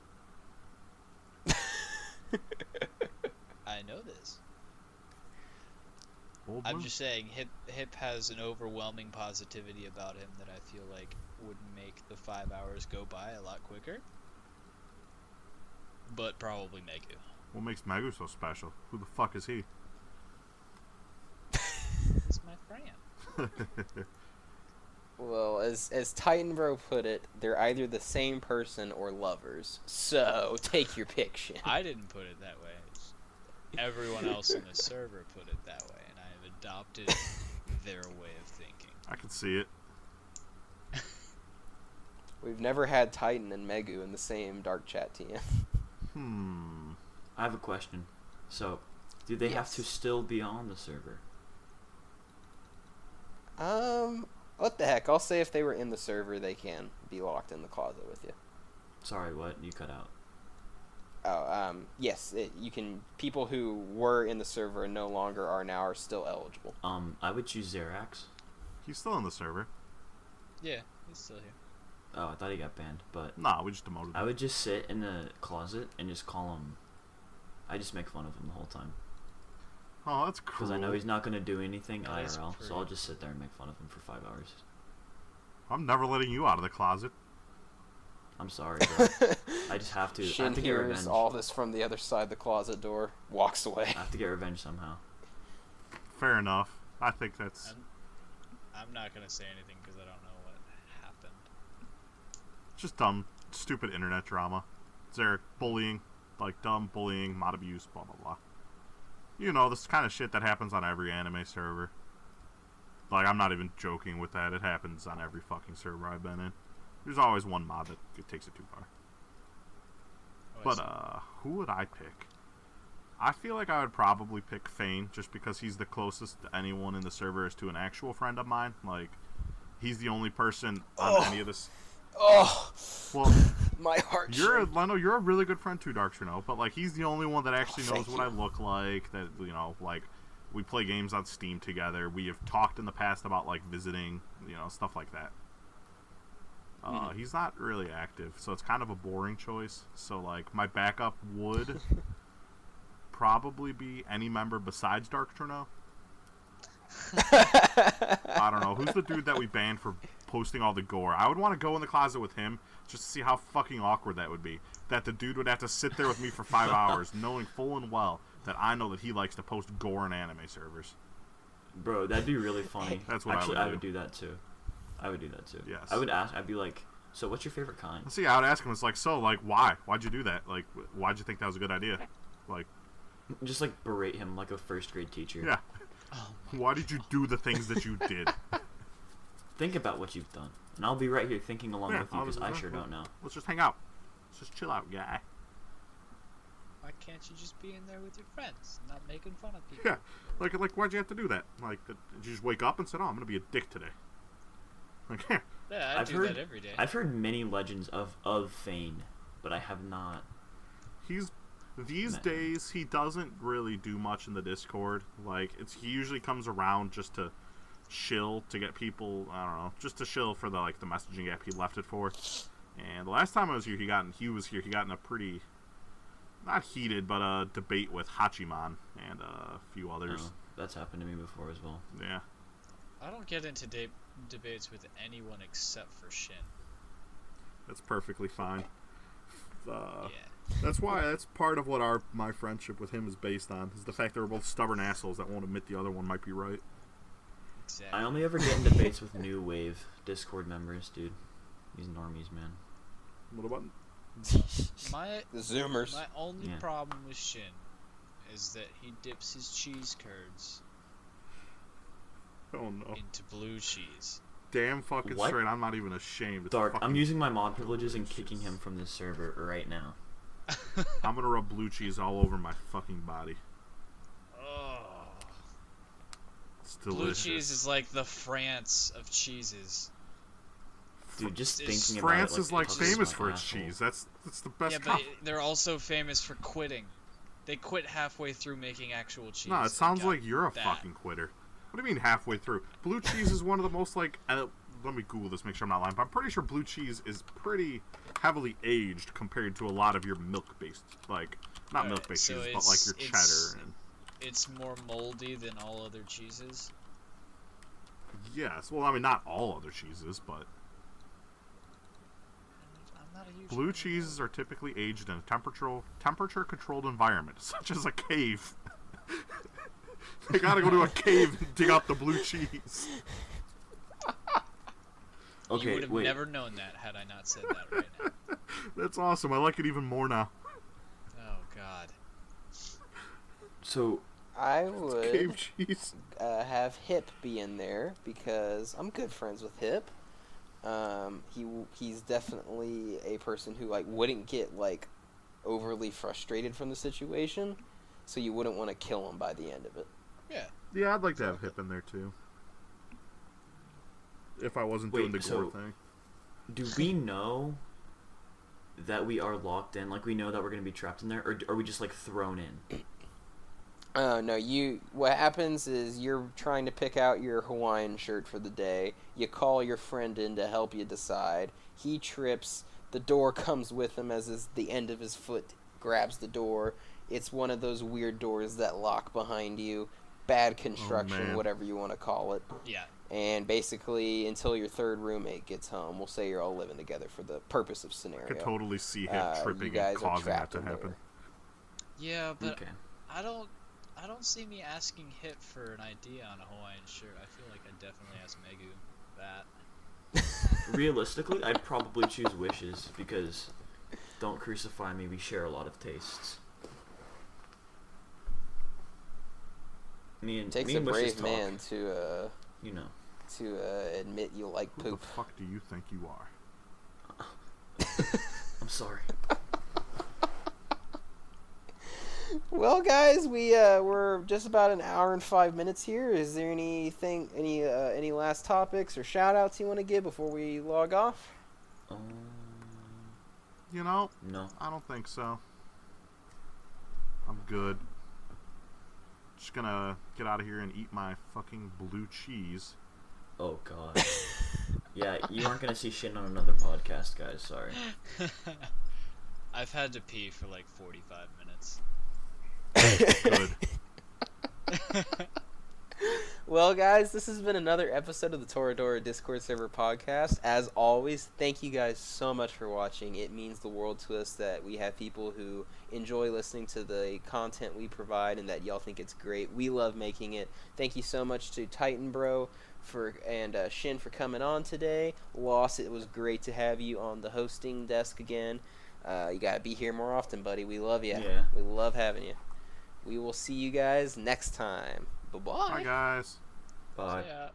S4: I know this.
S3: Old
S4: I'm
S3: Blue?
S4: just saying, Hip has an overwhelming positivity about him that I feel like would make the 5 hours go by a lot quicker. But probably Megu.
S3: What makes Megu so special? Who the fuck is he?
S4: He's my friend.
S1: Well, as Titan Bro put it, they're either the same person or lovers. So take your pick, Shin.
S4: I didn't put it that way. Everyone else in the server put it that way, and I have adopted their way of thinking.
S3: I can see it.
S1: We've never had Titan and Megu in the same dark chat TM.
S2: I have a question. So, do they have
S1: Yes.
S2: to still be on the server?
S1: What the heck? I'll say if they were in the server, they can be locked in the closet with you.
S2: Sorry, what? You cut out.
S1: Oh, yes, you can. People who were in the server and no longer are now are still eligible.
S2: I would choose Zerax.
S3: He's still in the server.
S4: Yeah, he's still here.
S2: Oh, I thought he got banned, but
S3: Nah, we just demoted
S2: I
S3: him.
S2: would just sit in the closet and just call him. I just make fun of him the whole time
S3: Oh, that's
S2: because
S3: cruel.
S2: I know he's not gonna do anything
S4: That is
S2: IRL, so
S4: cruel.
S2: I'll just sit there and make fun of him for 5 hours.
S3: I'm never letting you out of the closet.
S2: I'm sorry, bro. I just have to. I
S1: Shin
S2: have to get
S1: hears
S2: revenge.
S1: all this from the other side of the closet door, walks away.
S2: I have to get revenge somehow.
S3: Fair enough. I think that's...
S4: I'm not gonna say anything because I don't know what happened.
S3: just dumb, stupid internet drama. Zerek, bullying, like dumb bullying, mod abuse, blah blah blah. You know, this kind of shit that happens on every anime server. Like, I'm not even joking with that. It happens on every fucking server I've been in. There's always one mod that it takes it too far.
S4: Oh, I
S3: But,
S4: see.
S3: who would I pick? I feel like I would probably pick Fane, just because he's the closest to anyone in the server is to an actual friend of mine. Like, He's the only person on any of this.
S1: Oh,
S3: Well,
S1: my heart.
S3: Leno, you're a really good friend too, Dark Trennow, but like he's the only one that actually knows
S1: thank
S3: what
S1: you.
S3: I look like. That like we play games on Steam together. We have talked in the past about like visiting, stuff like that. He's not really active, so it's kind of a boring choice. So like my backup would probably be any member besides Dark Trennow. I don't know. Who's the dude that we banned for posting all the gore? I would want to go in the closet with him just to see how fucking awkward that would be. That the dude would have to sit there with me for 5 hours knowing full and well that I know that he likes to post gore in anime servers.
S2: Bro, that'd be really funny.
S3: That's what
S2: Actually,
S3: I would do.
S2: do that too. I would do that too.
S3: Yes.
S2: I would ask. I'd be like, so what's your favorite kind?
S3: See, I would ask him, it's like, so, like, why? Why'd you do that? Like, why'd you think that was a good idea? Like,
S2: Just like berate him like a first grade teacher.
S3: yeah.
S4: Oh,
S3: Why did you do the things that you did?
S2: Think about what you've done, and I'll be right here thinking along
S3: Yeah,
S2: with you because I sure
S3: well,
S2: don't know.
S3: Let's just hang out. Let's just chill out, guy.
S4: why can't you just be in there with your friends, not making fun of people?
S3: Yeah. Like, why'd you have to do that? Like, did you just wake up and said, oh, I'm going to be a dick today? Like, yeah.
S4: Yeah, I
S2: I've
S4: do
S2: heard-
S4: that every day.
S2: I've heard many legends of Fane, but I have not.
S3: These
S2: Met him.
S3: days, he doesn't really do much in the Discord. Like, he usually comes around just to chill, to get people, I don't know, just to chill for the messaging app he left it for. And the last time I was here, he got in a pretty, not heated, but a debate with Hachiman and a few others.
S2: Oh, that's happened to me before as well.
S3: Yeah.
S4: I don't get into debates with anyone except for Shin.
S3: That's perfectly fine.
S4: Yeah.
S3: That's part of what my friendship with him is based on, is the fact that we're both stubborn assholes that won't admit the other one might be right.
S4: Exactly.
S2: I only ever get in debates with New Wave Discord members, dude. These normies, man.
S3: What about...
S4: My
S1: The Zoomers.
S4: my only
S2: Yeah.
S4: problem with Shin is that he dips his cheese curds
S3: Oh, no.
S4: into blue cheese.
S3: Damn fucking
S2: What?
S3: straight, I'm not even ashamed. It's
S2: Dark,
S3: fucking
S2: I'm using my mod privileges and kicking him from this server right now.
S3: I'm gonna rub blue cheese all over my fucking body.
S4: Oh.
S3: It's
S4: Blue
S3: delicious.
S4: cheese is like the France of cheeses.
S2: Dude, just
S4: It's-
S2: thinking about it,
S3: France is like
S2: touches
S3: famous
S2: my
S3: for its
S2: asshole.
S3: cheese. That's the best.
S4: Yeah, but they're also famous for quitting. They quit halfway through making actual cheese.
S3: No, it
S4: and
S3: sounds
S4: got
S3: like you're a
S4: that.
S3: fucking quitter. What do you mean halfway through? Blue cheese is one of the most let me Google this, make sure I'm not lying. But I'm pretty sure blue cheese is pretty heavily aged compared to a lot of your milk-based, not
S4: Alright,
S3: milk-based
S4: so
S3: cheeses, but like your
S4: it's-
S3: cheddar and.
S4: It's more moldy than all other cheeses.
S3: Yes, well, I mean, not all other cheeses, but
S4: I'm not a huge
S3: blue
S4: fan of
S3: cheeses are typically aged in a temperature-controlled environment, such as a cave. They gotta go to a cave and dig out the blue cheese.
S4: You
S2: Okay,
S4: would have
S2: wait.
S4: never known that had I not said that right now.
S3: That's awesome. I like it even more now.
S4: Oh God.
S2: So,
S1: I would
S3: Cave cheese.
S1: have Hip be in there because I'm good friends with Hip. He's definitely a person who wouldn't get overly frustrated from the situation, so you wouldn't want to kill him by the end of it.
S4: Yeah.
S3: Yeah, I'd like to have Hip in there too. If I wasn't
S2: Wait,
S3: doing the gore
S2: so-
S3: thing.
S2: do we know that we are locked in? Like, we know that we're going to be trapped in there? Or are we just, thrown in?
S1: No, what happens is you're trying to pick out your Hawaiian shirt for the day. You call your friend in to help you decide. He trips. The door comes with him as the end of his foot grabs the door. It's one of those weird doors that lock behind you. Bad construction,
S3: man.
S1: whatever you want to call it.
S4: Yeah.
S1: And basically, until your third roommate gets home, we'll say you're all living together for the purpose of
S3: I
S1: scenario.
S3: could totally see him
S1: you
S3: tripping
S1: guys
S3: and
S1: are
S3: causing that
S1: trapped
S3: to
S1: in
S3: happen.
S1: there.
S4: Yeah, but
S2: Okay.
S4: I don't see me asking Hip for an idea on a Hawaiian shirt. I feel like I'd definitely ask Megu that.
S2: Realistically, I'd probably choose Wishes because, don't crucify me, we share a lot of tastes. Me and
S1: Takes
S2: me
S1: a
S2: and Wishes
S1: brave
S2: talk,
S1: man to
S2: you know.
S1: admit you like
S3: Who
S1: poop.
S3: the fuck do you think you are?
S2: I'm sorry.
S1: Well, guys, we're just about an hour and 5 minutes here. Is there any last topics or shout outs you want to give before we log off?
S3: You know,
S2: No.
S3: I don't think so. I'm good. Just gonna get out of here and eat my fucking blue cheese.
S2: Oh god. Yeah, you aren't gonna see shit on another podcast, guys. Sorry.
S4: I've had to pee for like 45 minutes.
S3: Good.
S1: Well, guys, this has been another episode of the Toradora Discord server podcast. As always, thank you guys so much for watching. It means the world to us that we have people who enjoy listening to the content we provide and that y'all think it's great. We love making it. Thank you so much to Titan Bro and Shin for coming on today. Loss, it was great to have you on the hosting desk again. You gotta be here more often, buddy. We love you.
S2: Yeah.
S1: We love having you. We will see you guys next time. Bye-bye.
S3: Bye, guys.
S2: Bye.
S4: So, yeah.